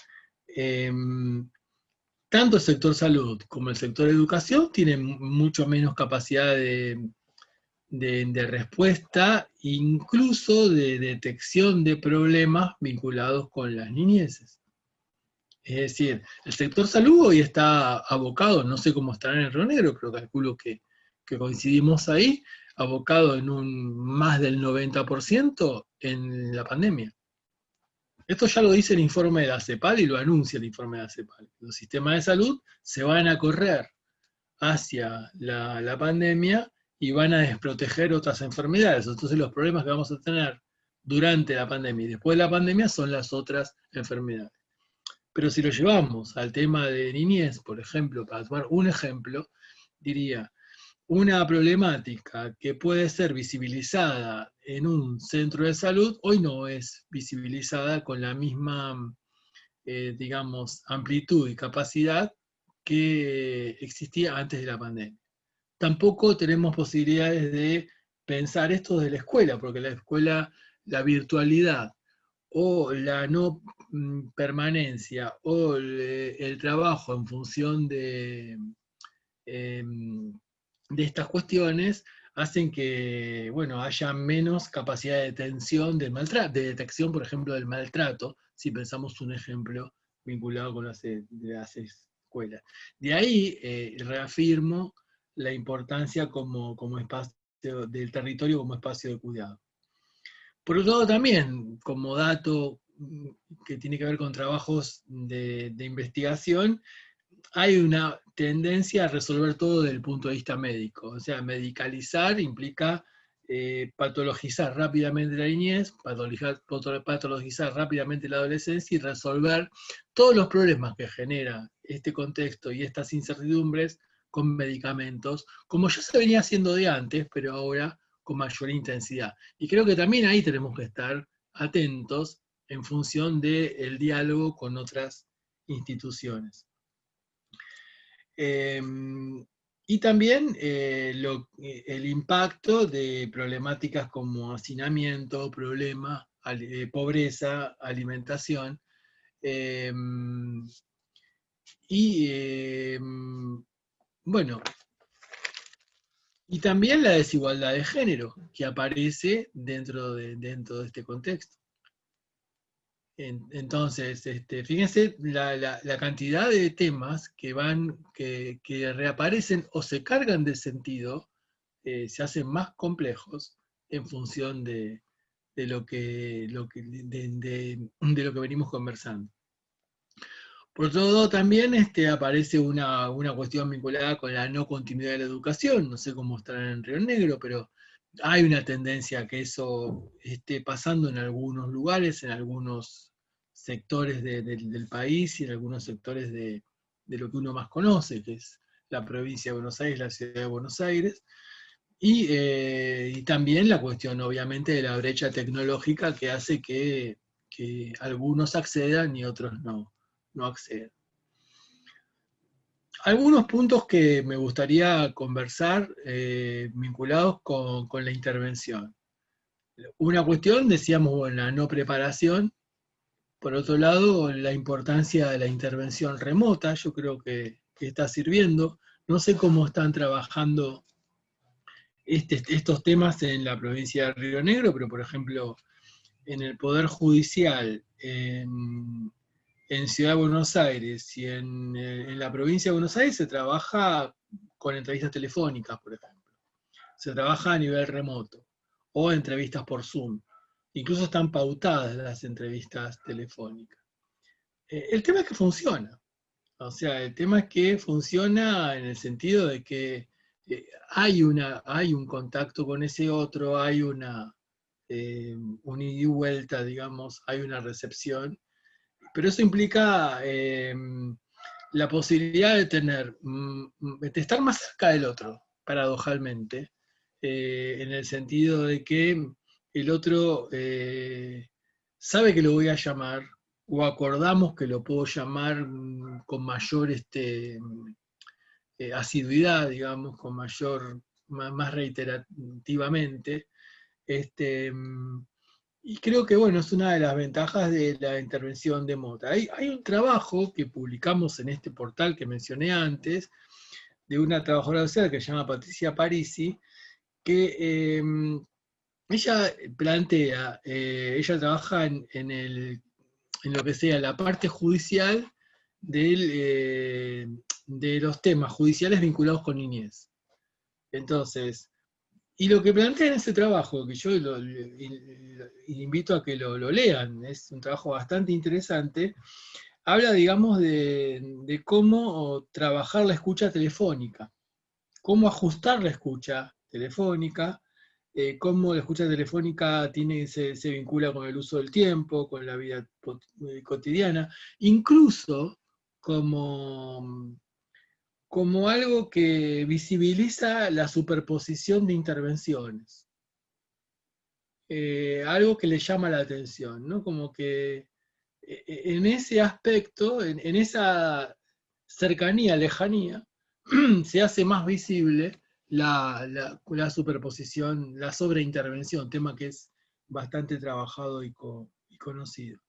tanto el sector salud como el sector educación tienen mucho menos capacidad de respuesta, incluso de detección de problemas vinculados con las niñeces. Es decir, el sector salud hoy está abocado, no sé cómo estará en el Río Negro, pero calculo que coincidimos ahí, abocado en un más del 90% en la pandemia. Esto ya lo dice el informe de la CEPAL y lo anuncia el informe de la CEPAL. Los sistemas de salud se van a correr hacia la pandemia y van a desproteger otras enfermedades. Entonces los problemas que vamos a tener durante la pandemia y después de la pandemia son las otras enfermedades. Pero si lo llevamos al tema de niñez, por ejemplo, para tomar un ejemplo, diría, una problemática que puede ser visibilizada en un centro de salud, hoy no es visibilizada con la misma, digamos, amplitud y capacidad que existía antes de la pandemia. Tampoco tenemos posibilidades de pensar esto de la escuela, porque la escuela, la virtualidad, o la no permanencia, o el trabajo en función de estas cuestiones, hacen que, bueno, haya menos capacidad de detención del maltrato, de detección, por ejemplo, del maltrato, si pensamos un ejemplo vinculado con las escuelas. De ahí reafirmo la importancia como espacio del territorio como espacio de cuidado. Por otro lado también, como dato que tiene que ver con trabajos de investigación, hay una tendencia a resolver todo desde el punto de vista médico. O sea, medicalizar implica patologizar rápidamente la niñez, patologizar rápidamente la adolescencia y resolver todos los problemas que genera este contexto y estas incertidumbres con medicamentos, como ya se venía haciendo de antes, pero ahora con mayor intensidad. Y creo que también ahí tenemos que estar atentos en función del diálogo con otras instituciones. Y también el impacto de problemáticas como hacinamiento, pobreza, alimentación, y bueno, y también la desigualdad de género que aparece dentro de este contexto. Entonces, fíjense la cantidad de temas que reaparecen o se cargan de sentido, se hacen más complejos en función de lo que venimos conversando. Por otro lado, también aparece una cuestión vinculada con la no continuidad de la educación. No sé cómo estará en Río Negro, pero hay una tendencia a que eso esté pasando en algunos lugares, en algunos sectores del país y en algunos sectores de lo que uno más conoce, que es la provincia de Buenos Aires, la ciudad de Buenos Aires. Y también la cuestión, obviamente, de la brecha tecnológica que hace que algunos accedan y otros no acceden. Algunos puntos que me gustaría conversar vinculados con la intervención. Una cuestión, decíamos, bueno, la no preparación. Por otro lado, la importancia de la intervención remota, yo creo que está sirviendo. No sé cómo están trabajando estos temas en la provincia de Río Negro, pero por ejemplo en el Poder Judicial, en Ciudad de Buenos Aires y en la provincia de Buenos Aires se trabaja con entrevistas telefónicas, por ejemplo. Se trabaja a nivel remoto o entrevistas por Zoom. Incluso están pautadas las entrevistas telefónicas. El tema es que funciona. O sea, el tema es que funciona en el sentido de que hay un contacto con ese otro, hay un ida y vuelta, digamos, hay una recepción, pero eso implica la posibilidad de de estar más cerca del otro, paradojalmente, en el sentido de que el otro sabe que lo voy a llamar, o acordamos que lo puedo llamar con mayor asiduidad, digamos, más reiterativamente. Este, y creo que, bueno, es una de las ventajas de la intervención de Mota. Hay un trabajo que publicamos en este portal que mencioné antes, de una trabajadora social que se llama Patricia Parisi, que ella plantea, ella trabaja en lo que sea la parte judicial de los temas judiciales vinculados con niñez. Entonces, y lo que plantea en ese trabajo, que yo invito a que lo lean, es un trabajo bastante interesante, habla, digamos, de cómo trabajar la escucha telefónica, cómo ajustar la escucha telefónica, cómo la escucha telefónica se vincula con el uso del tiempo, con la vida cotidiana, incluso como algo que visibiliza la superposición de intervenciones. Algo que le llama la atención, ¿no? Como que en ese aspecto, en esa cercanía, lejanía, se hace más visible la superposición, la sobreintervención, tema que es bastante trabajado y conocido.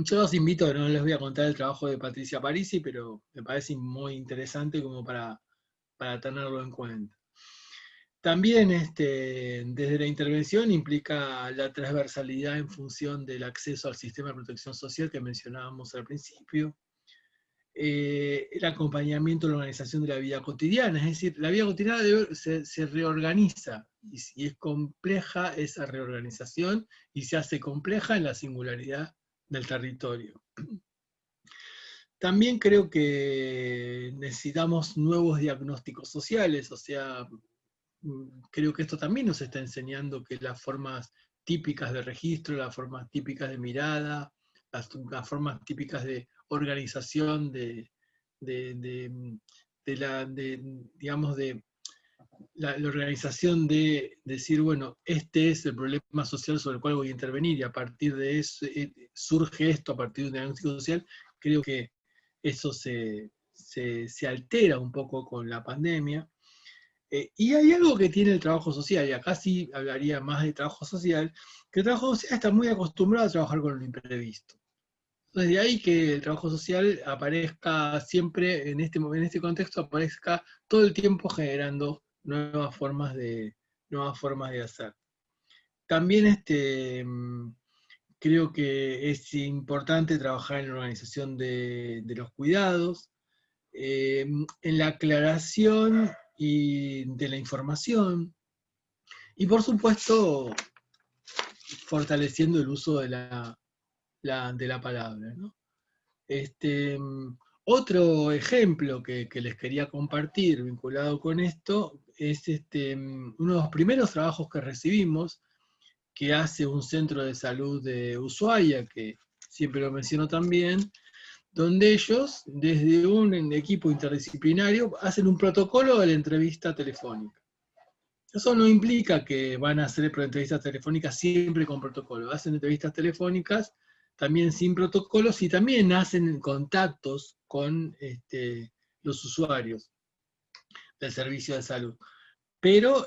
Yo los invito, no les voy a contar el trabajo de Patricia Parisi, pero me parece muy interesante como para tenerlo en cuenta. También desde la intervención implica la transversalidad en función del acceso al sistema de protección social que mencionábamos al principio, el acompañamiento en la organización de la vida cotidiana, es decir, la vida cotidiana se reorganiza y es compleja esa reorganización y se hace compleja en la singularidad del territorio. También creo que necesitamos nuevos diagnósticos sociales, o sea, creo que esto también nos está enseñando que las formas típicas de registro, las formas típicas de mirada, las formas típicas de organización digamos, de la organización de decir, bueno, este es el problema social sobre el cual voy a intervenir y a partir de eso surge esto a partir de un diagnóstico social, creo que eso se altera un poco con la pandemia. Y hay algo que tiene el trabajo social, y acá sí hablaría más de trabajo social, que el trabajo social está muy acostumbrado a trabajar con lo imprevisto. Entonces de ahí que el trabajo social aparezca siempre, en este contexto, aparezca todo el tiempo generando nuevas formas de hacer. También creo que es importante trabajar en la organización de los cuidados, en la aclaración de la información, y por supuesto fortaleciendo el uso de la palabra, ¿no? Otro ejemplo que les quería compartir vinculado con esto es uno de los primeros trabajos que recibimos, que hace un centro de salud de Ushuaia, que siempre lo menciono también, donde ellos, desde un equipo interdisciplinario, hacen un protocolo de la entrevista telefónica. Eso no implica que van a hacer entrevistas telefónicas siempre con protocolo. Hacen entrevistas telefónicas también sin protocolos y también hacen contactos con los usuarios del servicio de salud. Pero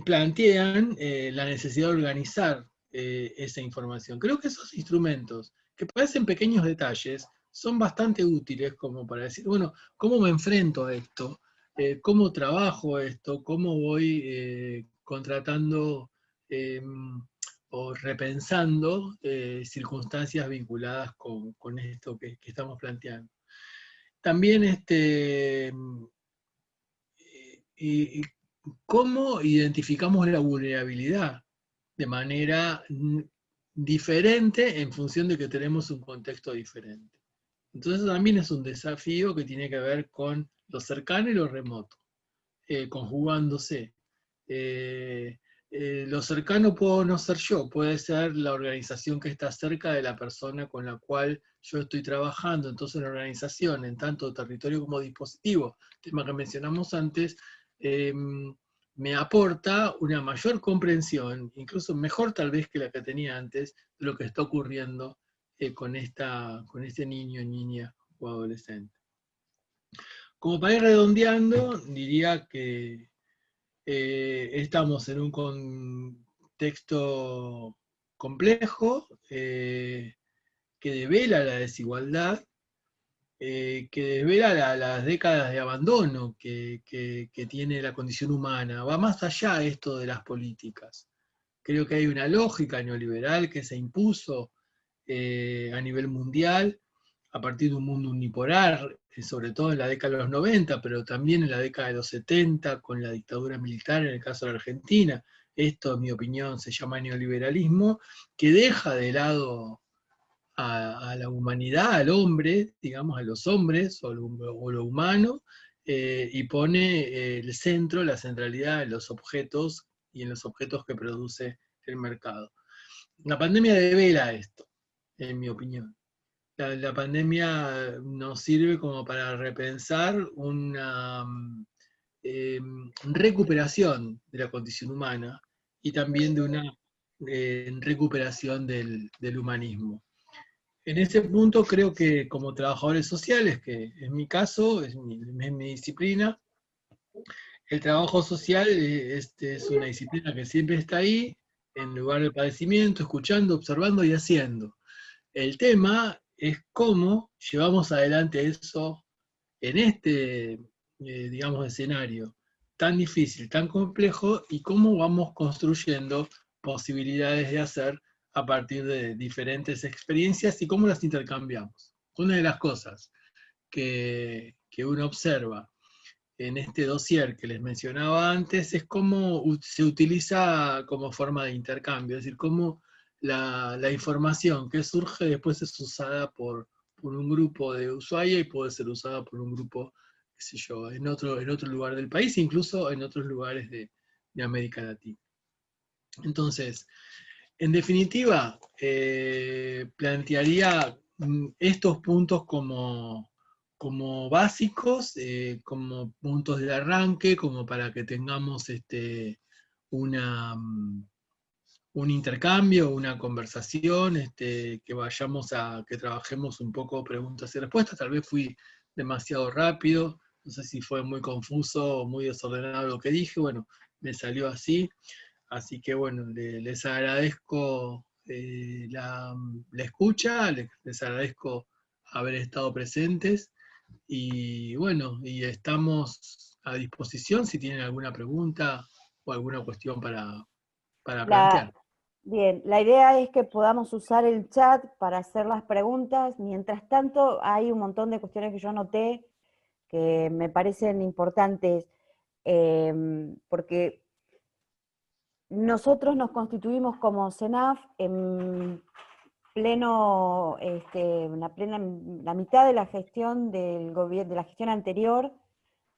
plantean la necesidad de organizar esa información. Creo que esos instrumentos, que parecen pequeños detalles, son bastante útiles como para decir, bueno, ¿cómo me enfrento a esto? cómo trabajo esto, cómo voy contratando o repensando circunstancias vinculadas con esto que estamos planteando. También y cómo identificamos la vulnerabilidad de manera diferente en función de que tenemos un contexto diferente. Entonces también es un desafío que tiene que ver con lo cercano y lo remoto, conjugándose. Eh, lo cercano puedo no ser yo, puede ser la organización que está cerca de la persona con la cual yo estoy trabajando. Entonces la organización, en tanto territorio como dispositivo, tema que mencionamos antes, me aporta una mayor comprensión, incluso mejor tal vez que la que tenía antes, de lo que está ocurriendo con este niño, niña o adolescente. Como para ir redondeando, diría que estamos en un contexto complejo que devela la desigualdad, que desvela las décadas de abandono que tiene la condición humana. Va más allá esto de las políticas. Creo que hay una lógica neoliberal que se impuso a nivel mundial a partir de un mundo unipolar, sobre todo en la década de los 90, pero también en la década de los 70, con la dictadura militar en el caso de la Argentina. Esto, en mi opinión, se llama neoliberalismo, que deja de lado a la humanidad, al hombre, digamos, a los hombres o lo humano, y pone el centro, la centralidad en los objetos y en los objetos que produce el mercado. La pandemia devela esto, en mi opinión. La pandemia nos sirve como para repensar una recuperación de la condición humana y también de una recuperación del humanismo. En ese punto creo que como trabajadores sociales, que en mi caso, es mi disciplina, el trabajo social es una disciplina que siempre está ahí, en lugar del padecimiento, escuchando, observando y haciendo. El tema es cómo llevamos adelante eso en digamos, escenario tan difícil, tan complejo, y cómo vamos construyendo posibilidades de hacer a partir de diferentes experiencias y cómo las intercambiamos. Una de las cosas que uno observa en este dossier que les mencionaba antes es cómo se utiliza como forma de intercambio, es decir, cómo la información que surge después es usada por un grupo de usuarios y puede ser usada por un grupo, qué sé yo, en otro lugar del país, incluso en otros lugares de América Latina. Entonces, en definitiva, plantearía estos puntos como básicos, como puntos de arranque, como para que tengamos un intercambio, una conversación, que trabajemos un poco preguntas y respuestas. Tal vez fui demasiado rápido, no sé si fue muy confuso o muy desordenado lo que dije, bueno, me salió así. Así que bueno, les agradezco la escucha, les agradezco haber estado presentes y bueno, y estamos a disposición si tienen alguna pregunta o alguna cuestión para La, plantear. Bien, la idea es que podamos usar el chat para hacer las preguntas. Mientras tanto, hay un montón de cuestiones que yo anoté que me parecen importantes, porque nosotros nos constituimos como CENAF en pleno, la mitad de la gestión del gobierno, de la gestión anterior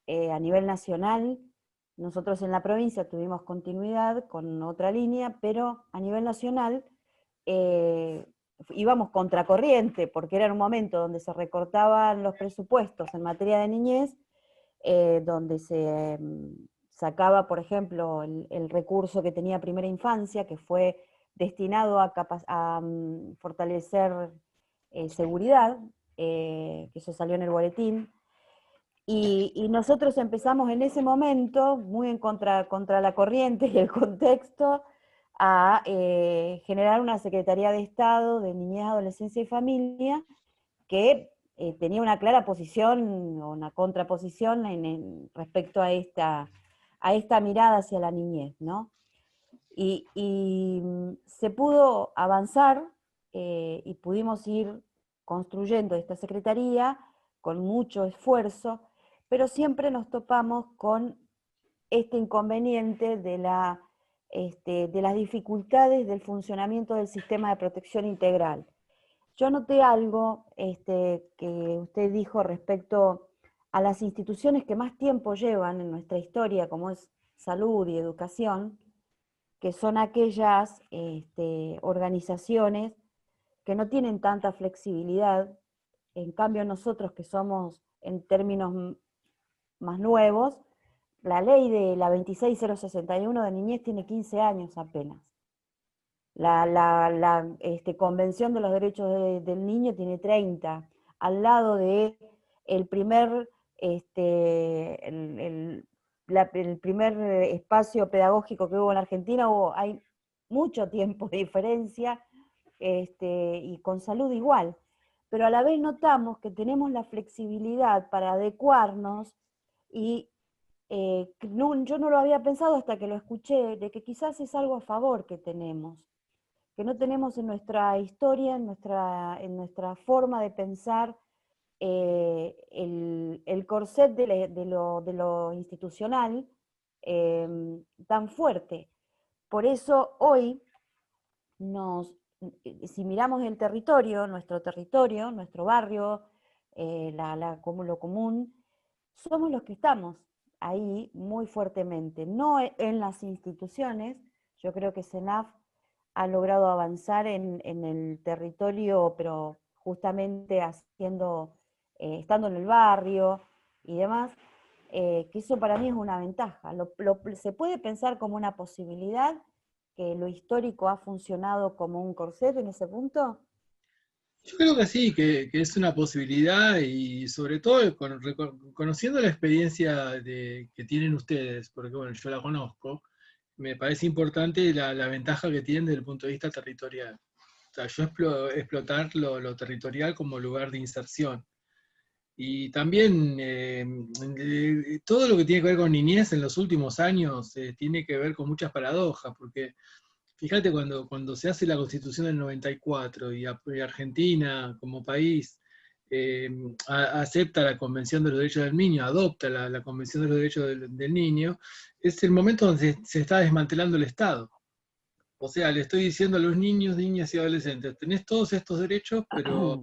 a nivel nacional. Nosotros en la provincia tuvimos continuidad con otra línea, pero a nivel nacional eh, íbamos contracorriente, porque era un momento donde se recortaban los presupuestos en materia de niñez, donde se sacaba, por ejemplo, el recurso que tenía Primera Infancia, que fue destinado a fortalecer seguridad, que eso salió en el boletín, y nosotros empezamos en ese momento, muy en contra la corriente y el contexto, a generar una Secretaría de Estado de Niñez, Adolescencia y Familia que tenía una clara posición o una contraposición respecto a esta mirada hacia la niñez, ¿no? Y se pudo avanzar y pudimos ir construyendo esta secretaría con mucho esfuerzo, pero siempre nos topamos con este inconveniente de las dificultades del funcionamiento del sistema de protección integral. Yo noté algo que usted dijo respecto a las instituciones que más tiempo llevan en nuestra historia, como es salud y educación, que son aquellas organizaciones que no tienen tanta flexibilidad. En cambio, nosotros que somos en términos más nuevos, la ley de la 26061 de niñez tiene 15 años apenas. La Convención de los Derechos del Niño tiene 30. Al lado de el primer, el primer espacio pedagógico que hubo en Argentina, hay mucho tiempo de diferencia, y con salud igual. Pero a la vez notamos que tenemos la flexibilidad para adecuarnos y yo no lo había pensado hasta que lo escuché, de que quizás es algo a favor que no tenemos en nuestra historia, en nuestra forma de pensar el corset de lo institucional tan fuerte. Por eso hoy, si miramos el territorio, nuestro barrio, lo común, somos los que estamos ahí muy fuertemente, no en las instituciones. Yo creo que CENAF ha logrado avanzar en el territorio, pero justamente estando en el barrio y demás, que eso para mí es una ventaja. Se puede pensar como una posibilidad que lo histórico ha funcionado como un corset en ese punto. Yo creo que sí, que es una posibilidad y sobre todo conociendo la experiencia que tienen ustedes, porque bueno, yo la conozco, me parece importante la ventaja que tienen desde el punto de vista territorial. O sea, yo explotar lo territorial como lugar de inserción. Y también todo lo que tiene que ver con niñez en los últimos años tiene que ver con muchas paradojas, porque fíjate cuando se hace la Constitución del 94 y Argentina como país eh, acepta la Convención de los Derechos del Niño, adopta la Convención de los Derechos del Niño, es el momento donde se está desmantelando el Estado. O sea, le estoy diciendo a los niños, niñas y adolescentes, tenés todos estos derechos, pero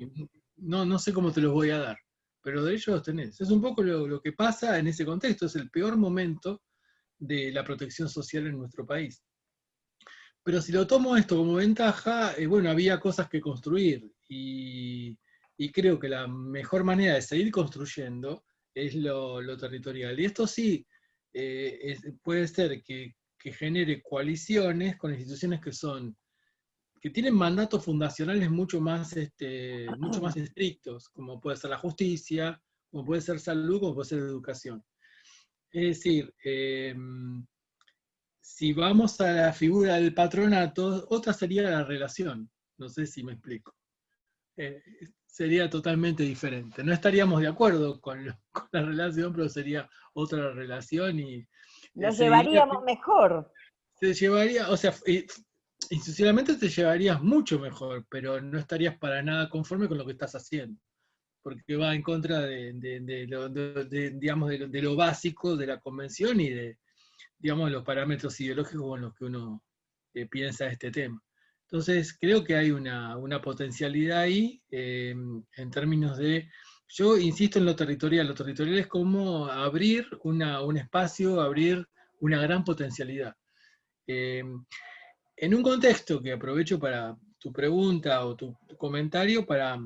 no sé cómo te los voy a dar. Pero derechos los tenés. Es un poco lo que pasa en ese contexto, es el peor momento de la protección social en nuestro país. Pero si lo tomo esto como ventaja, bueno, había cosas que construir y creo que la mejor manera de seguir construyendo es lo territorial. Y esto sí, puede ser que genere coaliciones con instituciones que tienen mandatos fundacionales mucho más estrictos, como puede ser la justicia, como puede ser salud, como puede ser educación. Es decir, si vamos a la figura del patronato, otra sería la relación. No sé si me explico. Eh, Sería totalmente diferente. No estaríamos de acuerdo con la relación, pero sería otra relación y Lo se diría llevaríamos mejor. te llevaría, o sea, institucionalmente te llevarías mucho mejor, pero no estarías para nada conforme con lo que estás haciendo, porque va en contra digamos, de lo básico de la convención y de, digamos, los parámetros ideológicos con los que uno piensa este tema. Entonces, creo que hay una potencialidad ahí en términos de, yo insisto en lo territorial es como abrir un espacio, abrir una gran potencialidad. Eh, en un contexto que aprovecho para tu pregunta o tu comentario para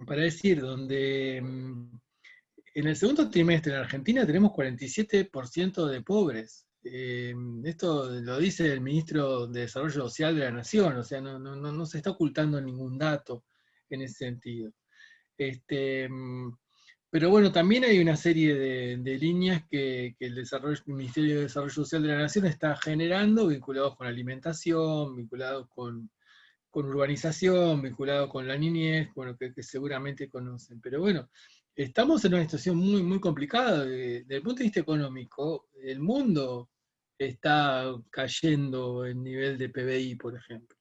decir, donde en el segundo trimestre en Argentina tenemos 47% de pobres. Esto lo dice el ministro de Desarrollo Social de la Nación, o sea, no se está ocultando ningún dato en ese sentido. Este, pero bueno, también hay una serie de líneas que el Ministerio de Desarrollo Social de la Nación está generando, vinculados con alimentación, vinculados con urbanización, vinculado con la niñez, bueno, que seguramente conocen. Pero bueno, estamos en una situación muy, muy complicada. Desde el punto de vista económico, el mundo está cayendo en nivel de PBI, por ejemplo.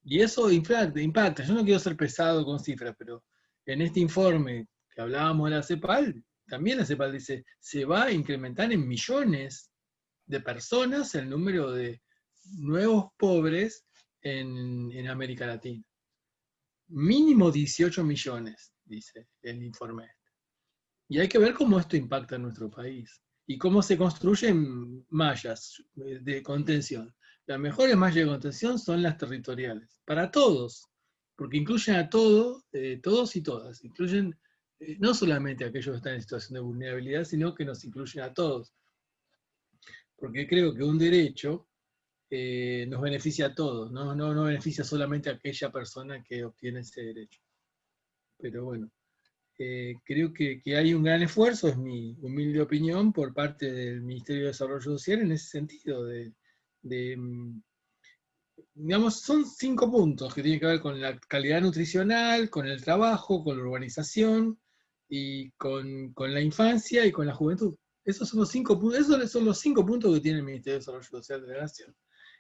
Y eso impacta. Yo no quiero ser pesado con cifras, pero en este informe que hablábamos de la CEPAL, también la CEPAL dice, se va a incrementar en millones de personas el número de nuevos pobres en América Latina. Mínimo 18 millones, dice el informe. Y hay que ver cómo esto impacta en nuestro país y cómo se construyen mallas de contención. Las mejores mallas de contención son las territoriales, para todos, porque incluyen a todos y todas. Incluyen no solamente a aquellos que están en situación de vulnerabilidad, sino que nos incluyen a todos. Porque creo que un derecho nos beneficia a todos, no beneficia solamente a aquella persona que obtiene ese derecho. Pero bueno, creo que hay un gran esfuerzo, es mi humilde opinión, por parte del Ministerio de Desarrollo Social en ese sentido, digamos, son 5 puntos que tienen que ver con la calidad nutricional, con el trabajo, con la urbanización, y con la infancia y con la juventud. Esos son los 5 puntos, esos son los 5 puntos que tiene el Ministerio de Desarrollo Social de la Nación.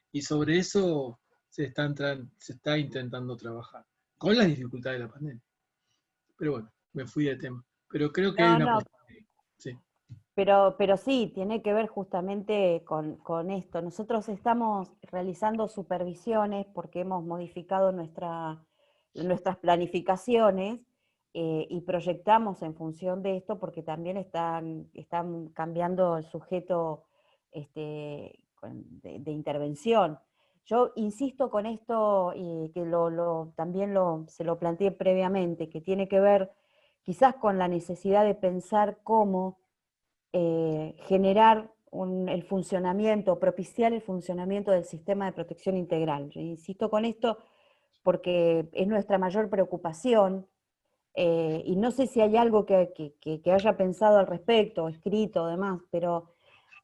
Y sobre eso se está intentando trabajar, con las dificultades de la pandemia. Pero bueno, me fui de tema. Pero creo que hay No, una no, posibilidad. Sí. pero sí, tiene que ver justamente con esto. Nosotros estamos realizando supervisiones porque hemos modificado nuestras planificaciones y proyectamos en función de esto porque también están cambiando el sujeto de intervención. Yo insisto con esto y que también se lo planteé previamente, que tiene que ver quizás con la necesidad de pensar cómo generar el funcionamiento, propiciar el funcionamiento del sistema de protección integral. Yo insisto con esto porque es nuestra mayor preocupación y no sé si hay algo que haya pensado al respecto, escrito o demás, pero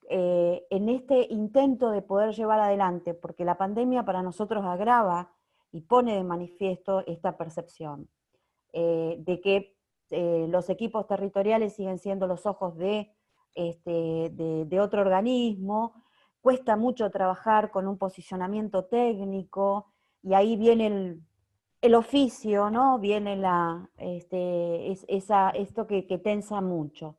en este intento de poder llevar adelante, porque la pandemia para nosotros agrava y pone de manifiesto esta percepción de que los equipos territoriales siguen siendo los ojos de otro organismo, cuesta mucho trabajar con un posicionamiento técnico, y ahí viene el oficio, ¿no? Viene esto que tensa mucho.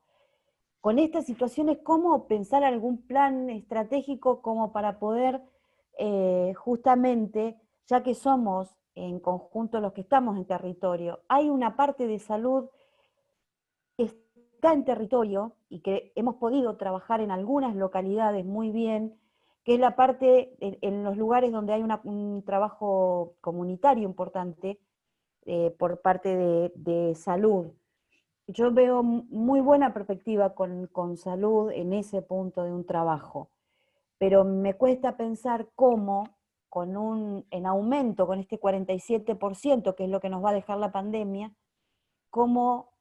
Con estas situaciones, ¿cómo pensar algún plan estratégico como para poder justamente, ya que somos en conjunto los que estamos en territorio, hay una parte de salud que está en territorio y que hemos podido trabajar en algunas localidades muy bien, que es la parte en los lugares donde hay un trabajo comunitario importante por parte de salud. Yo veo muy buena perspectiva con salud en ese punto de un trabajo, pero me cuesta pensar cómo en aumento con este 47%, que es lo que nos va a dejar la pandemia, cómo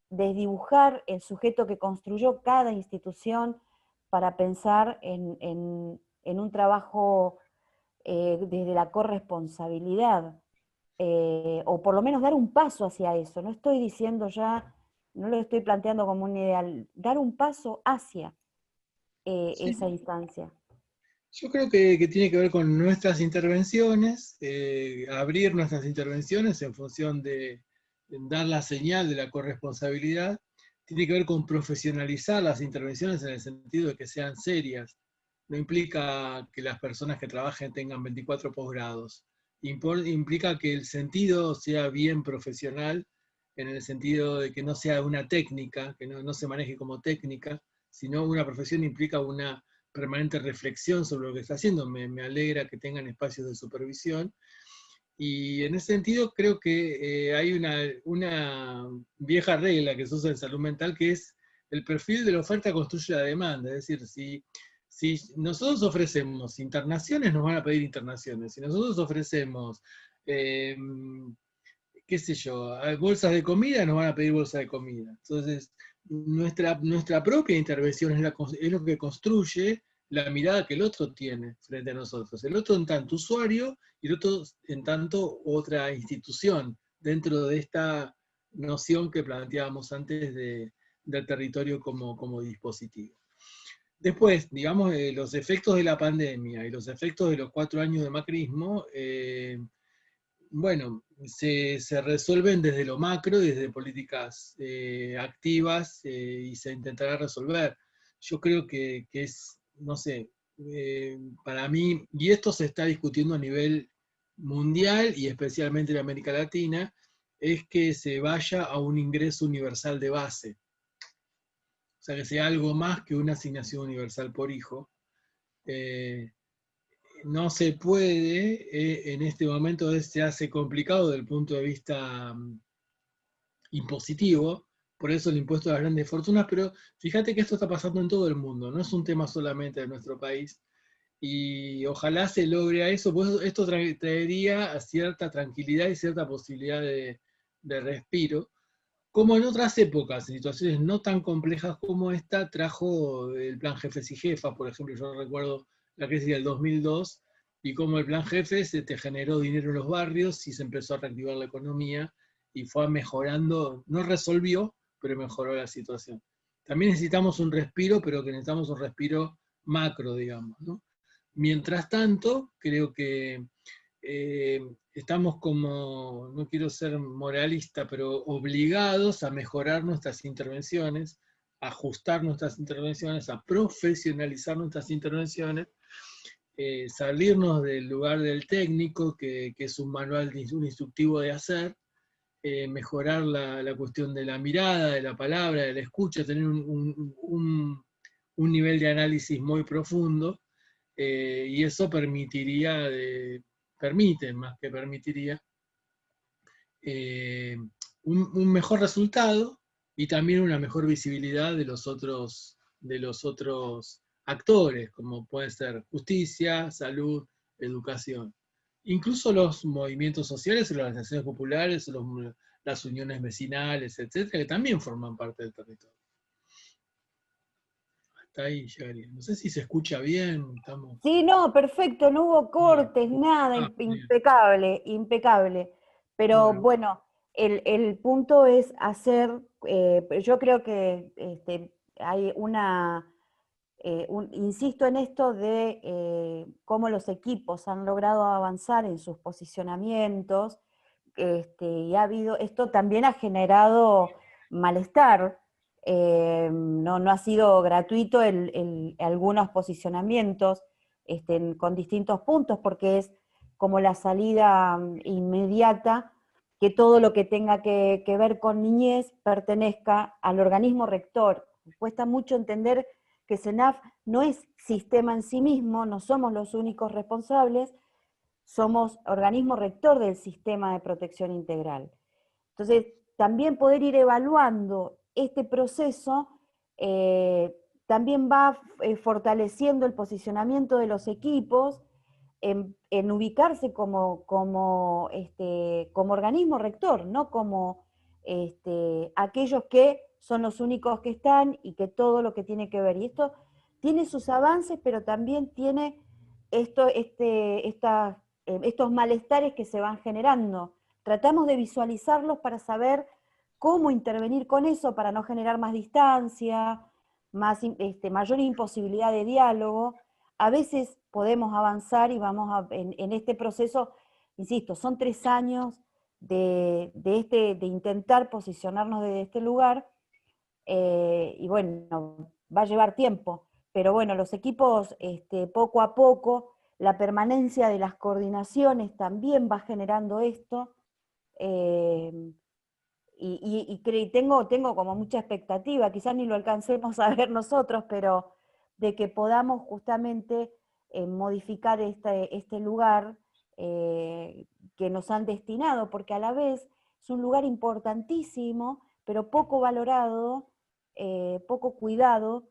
desdibujar el sujeto que construyó cada institución para pensar en un trabajo desde la corresponsabilidad, o por lo menos dar un paso hacia eso. No estoy diciendo ya, no lo estoy planteando como un ideal, dar un paso hacia esa Sí, instancia. yo creo que tiene que ver con nuestras intervenciones, abrir nuestras intervenciones en función de dar la señal de la corresponsabilidad. Tiene que ver con profesionalizar las intervenciones en el sentido de que sean serias. No implica que las personas que trabajen tengan 24 posgrados. Implica que el sentido sea bien profesional, en el sentido de que no sea una técnica, que no se maneje como técnica, sino una profesión implica una permanente reflexión sobre lo que está haciendo. Me alegra que tengan espacios de supervisión. Y en ese sentido creo que hay una vieja regla que se usa en salud mental, que es el perfil de la oferta construye la demanda. Es decir, si nosotros ofrecemos internaciones, nos van a pedir internaciones. Si nosotros ofrecemos, qué sé yo, bolsas de comida, nos van a pedir bolsas de comida. Entonces, nuestra propia intervención es lo que construye la mirada que el otro tiene frente a nosotros. El otro en tanto usuario y el otro en tanto otra institución dentro de esta noción que planteábamos antes del territorio como dispositivo. Después, digamos, los efectos de la pandemia y los efectos de los 4 años de macrismo, bueno, se resuelven desde lo macro, desde políticas activas, y se intentará resolver. Yo creo que es, no sé, para mí, y esto se está discutiendo a nivel mundial y especialmente en América Latina, es que se vaya a un ingreso universal de base. O sea, que sea algo más que una asignación universal por hijo. Eh, no se puede, en este momento se hace complicado desde el punto de vista impositivo, por eso el impuesto a las grandes fortunas, pero fíjate que esto está pasando en todo el mundo, no es un tema solamente de nuestro país, y ojalá se logre a eso, pues esto traería cierta tranquilidad y cierta posibilidad de respiro, como en otras épocas, en situaciones no tan complejas como esta, trajo el plan Jefes y Jefas, por ejemplo, yo recuerdo la crisis del 2002, y cómo el plan Jefes te generó dinero en los barrios y se empezó a reactivar la economía, y fue mejorando, no resolvió, pero mejoró la situación. También necesitamos un respiro, pero que necesitamos un respiro macro, digamos, ¿no? Mientras tanto, creo que estamos como, no quiero ser moralista, pero obligados a mejorar nuestras intervenciones, a ajustar nuestras intervenciones, a profesionalizar nuestras intervenciones, salirnos del lugar del técnico, que es un manual, un instructivo de hacer, mejorar la cuestión de la mirada, de la palabra, de la escucha, tener un nivel de análisis muy profundo, y eso permitiría, permite más que permitiría, eh, un mejor resultado y también una mejor visibilidad de los otros actores, como pueden ser justicia, salud, educación. Incluso los movimientos sociales, las organizaciones populares, las uniones vecinales, etcétera, que también forman parte del territorio. Hasta ahí llegaría. No sé si se escucha bien. Estamos... Sí, no, perfecto, no hubo Bien. cortes, nada, Bien. impecable, impecable. Pero Bueno, bueno, el punto es hacer, yo creo que hay insisto en esto de cómo los equipos han logrado avanzar en sus posicionamientos, y esto también ha generado malestar. No ha sido gratuito algunos posicionamientos con distintos puntos, porque es como la salida inmediata, que todo lo que tenga que ver con niñez pertenezca al organismo rector. Cuesta mucho entender que SENAF no es sistema en sí mismo, no somos los únicos responsables, somos organismo rector del sistema de protección integral. Entonces, también poder ir evaluando este proceso también va fortaleciendo el posicionamiento de los equipos en ubicarse como organismo rector, no como aquellos que son los únicos que están y que todo lo que tiene que ver. Y esto tiene sus avances, pero también tiene estos malestares que se van generando. Tratamos de visualizarlos para saber cómo intervenir con eso, para no generar más distancia, mayor imposibilidad de diálogo. A veces podemos avanzar y en este proceso, insisto, son 3 años de intentar posicionarnos desde este lugar, y bueno, va a llevar tiempo, pero bueno, los equipos poco a poco, la permanencia de las coordinaciones también va generando esto, eh, y tengo como mucha expectativa, quizás ni lo alcancemos a ver nosotros, pero de que podamos justamente modificar este lugar que nos han destinado, porque a la vez es un lugar importantísimo, pero poco valorado, poco cuidado,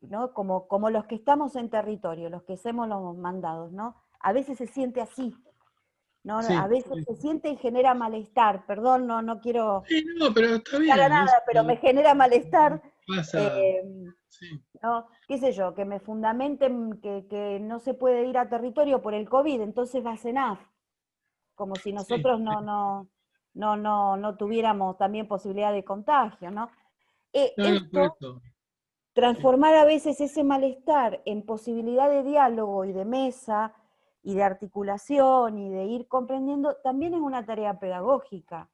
¿no? Como los que estamos en territorio, los que hacemos los mandados, ¿no? A veces se siente así, ¿no? A sí, veces se siente y genera malestar, perdón, no quiero sí, no, pero está para bien, nada, pero me genera malestar pasa, Sí, ¿no? ¿Qué sé yo? Que me fundamenten que no se puede ir a territorio por el COVID, entonces va CENAF, como si sí, nosotros no tuviéramos también posibilidad de contagio, ¿no? no, no, por Esto, eso. Sí. transformar a veces ese malestar en posibilidad de diálogo y de mesa y de articulación y de ir comprendiendo, también es una tarea pedagógica.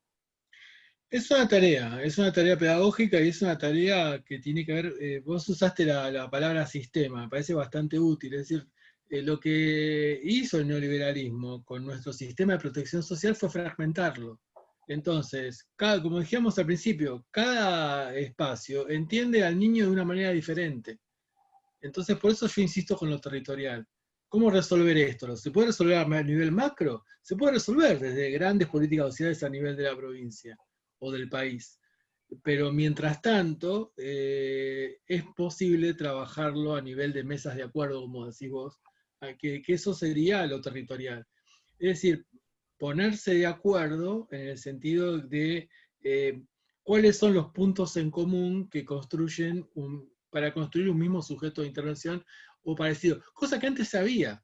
Es una tarea pedagógica y es una tarea que tiene que ver, vos usaste la palabra sistema, me parece bastante útil, es decir, lo que hizo el neoliberalismo con nuestro sistema de protección social fue fragmentarlo. Entonces, como dijimos al principio, cada espacio entiende al niño de una manera diferente. Entonces, por eso yo insisto con lo territorial. ¿Cómo resolver esto? ¿Se puede resolver a nivel macro? Se puede resolver desde grandes políticas sociales a nivel de la provincia o del país. Pero mientras tanto, es posible trabajarlo a nivel de mesas de acuerdo, como decís vos, que eso sería lo territorial. Es decir, ponerse de acuerdo en el sentido de cuáles son los puntos en común que construyen para construir un mismo sujeto de intervención o parecido, cosa que antes había.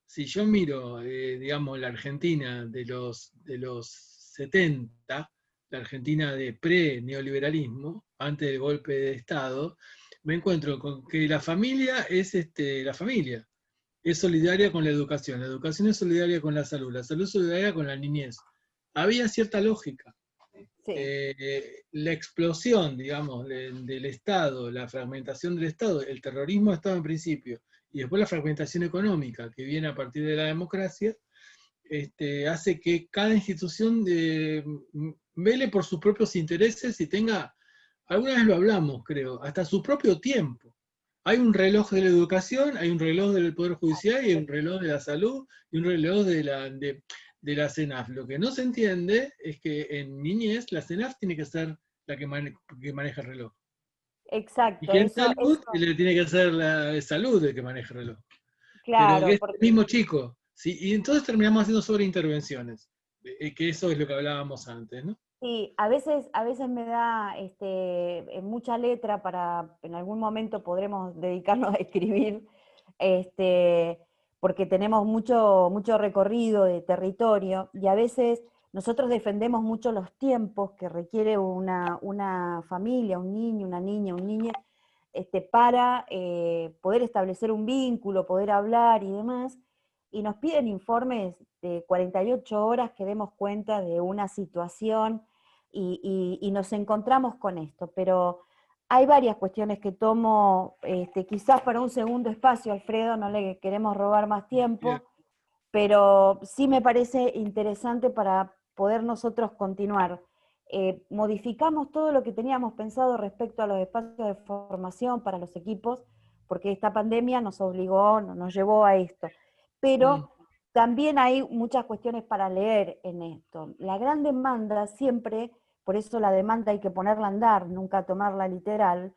Si yo miro, digamos, la Argentina de los 70, la Argentina de pre-neoliberalismo, antes del golpe de Estado, me encuentro con que la familia es la familia. Es solidaria con la educación es solidaria con la salud es solidaria con la niñez. Había cierta lógica. Sí, La explosión, digamos, del Estado, la fragmentación del Estado, el terrorismo estaba en principio, y después la fragmentación económica que viene a partir de la democracia, hace que cada institución vele por sus propios intereses y tenga, alguna vez lo hablamos, creo, hasta su propio tiempo. Hay un reloj de la educación, hay un reloj del Poder Judicial, y hay un reloj de la salud y un reloj de la CENAF. Lo que no se entiende es que en niñez la CENAF tiene que ser la que maneja el reloj. Y exacto, que en eso, salud le tiene que ser la de salud el que maneja el reloj. Pero que claro, es el mismo chico. ¿Sí? Y entonces terminamos haciendo sobreintervenciones, que eso es lo que hablábamos antes, ¿no? sí, a veces me da mucha letra para, en algún momento podremos dedicarnos a escribir, este, porque tenemos mucho recorrido de territorio y a veces nosotros defendemos mucho los tiempos que requiere una familia, un niño, una niña, un niño, para poder establecer un vínculo, poder hablar y demás, y nos piden informes de 48 horas que demos cuenta de una situación y nos encontramos con esto, pero hay varias cuestiones que tomo, quizás para un segundo espacio, Alfredo, no le queremos robar más Bien, tiempo, pero sí me parece interesante para poder nosotros continuar. Modificamos todo lo que teníamos pensado respecto a los espacios de formación para los equipos, porque esta pandemia nos obligó, nos llevó a esto. mm, Pero también hay muchas cuestiones para leer en esto. La gran demanda siempre, por eso la demanda hay que ponerla a andar, nunca tomarla literal,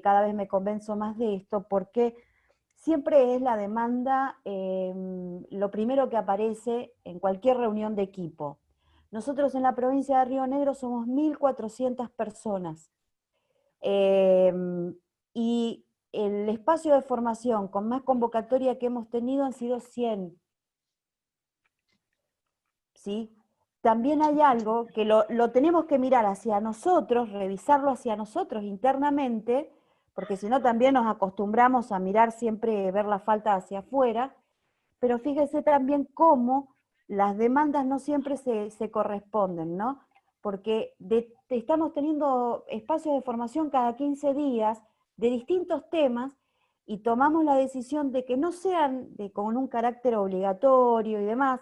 cada vez me convenzo más de esto, porque siempre es la demanda lo primero que aparece en cualquier reunión de equipo. Nosotros en la provincia de Río Negro somos 1.400 personas eh, y el espacio de formación con más convocatoria que hemos tenido han sido 100. ¿Sí? También hay algo que lo tenemos que mirar hacia nosotros, revisarlo hacia nosotros internamente, porque si no también nos acostumbramos a mirar siempre, ver la falta hacia afuera, pero fíjese también cómo las demandas no siempre se corresponden, ¿no? Porque estamos teniendo espacios de formación cada 15 días de distintos temas y tomamos la decisión de que no sean con un carácter obligatorio y demás,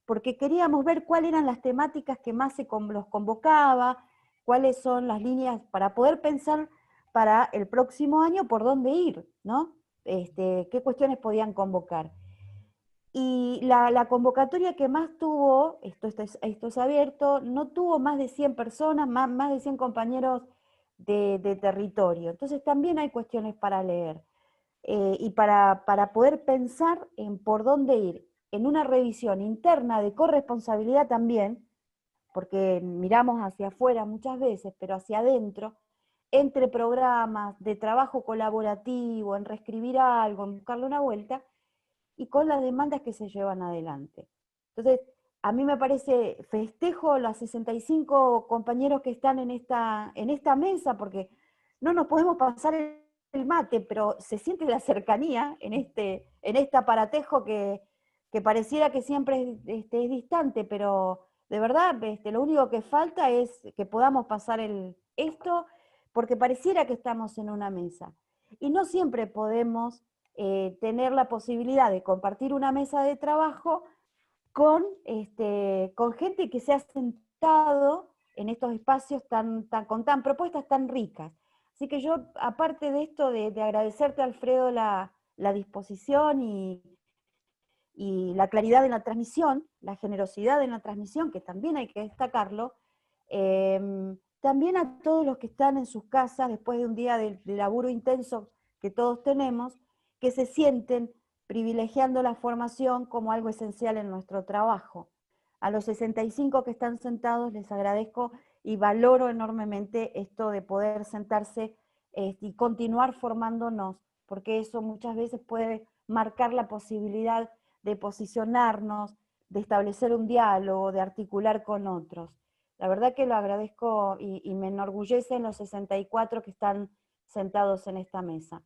porque queríamos ver cuáles eran las temáticas que más los convocaba, cuáles son las líneas para poder pensar para el próximo año por dónde ir, ¿no? Qué cuestiones podían convocar. Y la convocatoria que más tuvo, esto es abierto, no tuvo más de 100 personas, más de 100 compañeros de territorio. Entonces también hay cuestiones para leer y para poder pensar en por dónde ir, en una revisión interna de corresponsabilidad también, porque miramos hacia afuera muchas veces, pero hacia adentro, entre programas, de trabajo colaborativo, en reescribir algo, en buscarle una vuelta, y con las demandas que se llevan adelante. Entonces, a mí me parece, festejo a los 65 compañeros que están en esta mesa, porque no nos podemos pasar el mate, pero se siente la cercanía en este aparatejo que pareciera que siempre es distante, pero de verdad lo único que falta es que podamos pasar esto, porque pareciera que estamos en una mesa. Y no siempre podemos tener la posibilidad de compartir una mesa de trabajo con gente que se ha sentado en estos espacios con tan propuestas tan ricas. Así que yo, aparte de esto, de agradecerte, Alfredo, la disposición y la claridad en la transmisión, la generosidad en la transmisión, que también hay que destacarlo, también a todos los que están en sus casas después de un día de laburo intenso que todos tenemos, que se sienten privilegiando la formación como algo esencial en nuestro trabajo. A los 65 que están sentados les agradezco y valoro enormemente esto de poder sentarse y continuar formándonos, porque eso muchas veces puede marcar la posibilidad de posicionarnos, de establecer un diálogo, de articular con otros. La verdad que lo agradezco y me enorgullecen los 64 que están sentados en esta mesa.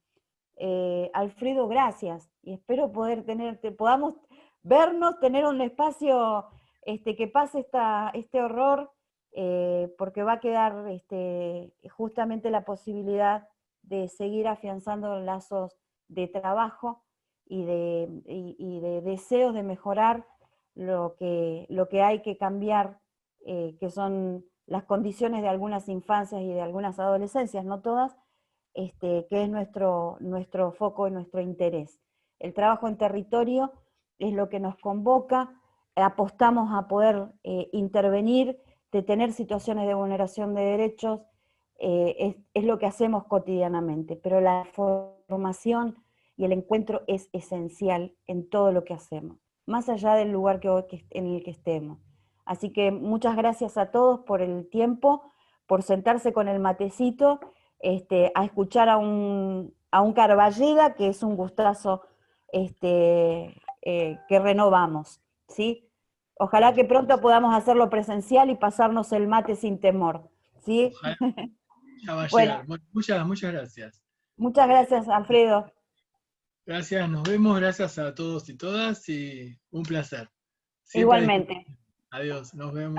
Alfredo, gracias, y espero podamos vernos, tener un espacio que pase este horror, porque va a quedar justamente la posibilidad de seguir afianzando lazos de trabajo y de deseos de mejorar lo que hay que cambiar, que son las condiciones de algunas infancias y de algunas adolescencias, no todas, que es nuestro foco y nuestro interés. El trabajo en territorio es lo que nos convoca, apostamos a poder intervenir, detener situaciones de vulneración de derechos, es lo que hacemos cotidianamente, pero la formación y el encuentro es esencial en todo lo que hacemos, más allá del lugar en el que estemos. Así que muchas gracias a todos por el tiempo, por sentarse con el matecito, a escuchar a un Carballeda, que es un gustazo que renovamos, ¿sí? Ojalá que pronto podamos hacerlo presencial y pasarnos el mate sin temor, ¿sí? Ojalá, ya va a Bueno, llegar. Bueno, muchas gracias. muchas gracias, Alfredo. Gracias, nos vemos, gracias a todos y todas y un placer. Siempre a Igualmente. disposición. Adiós, nos vemos.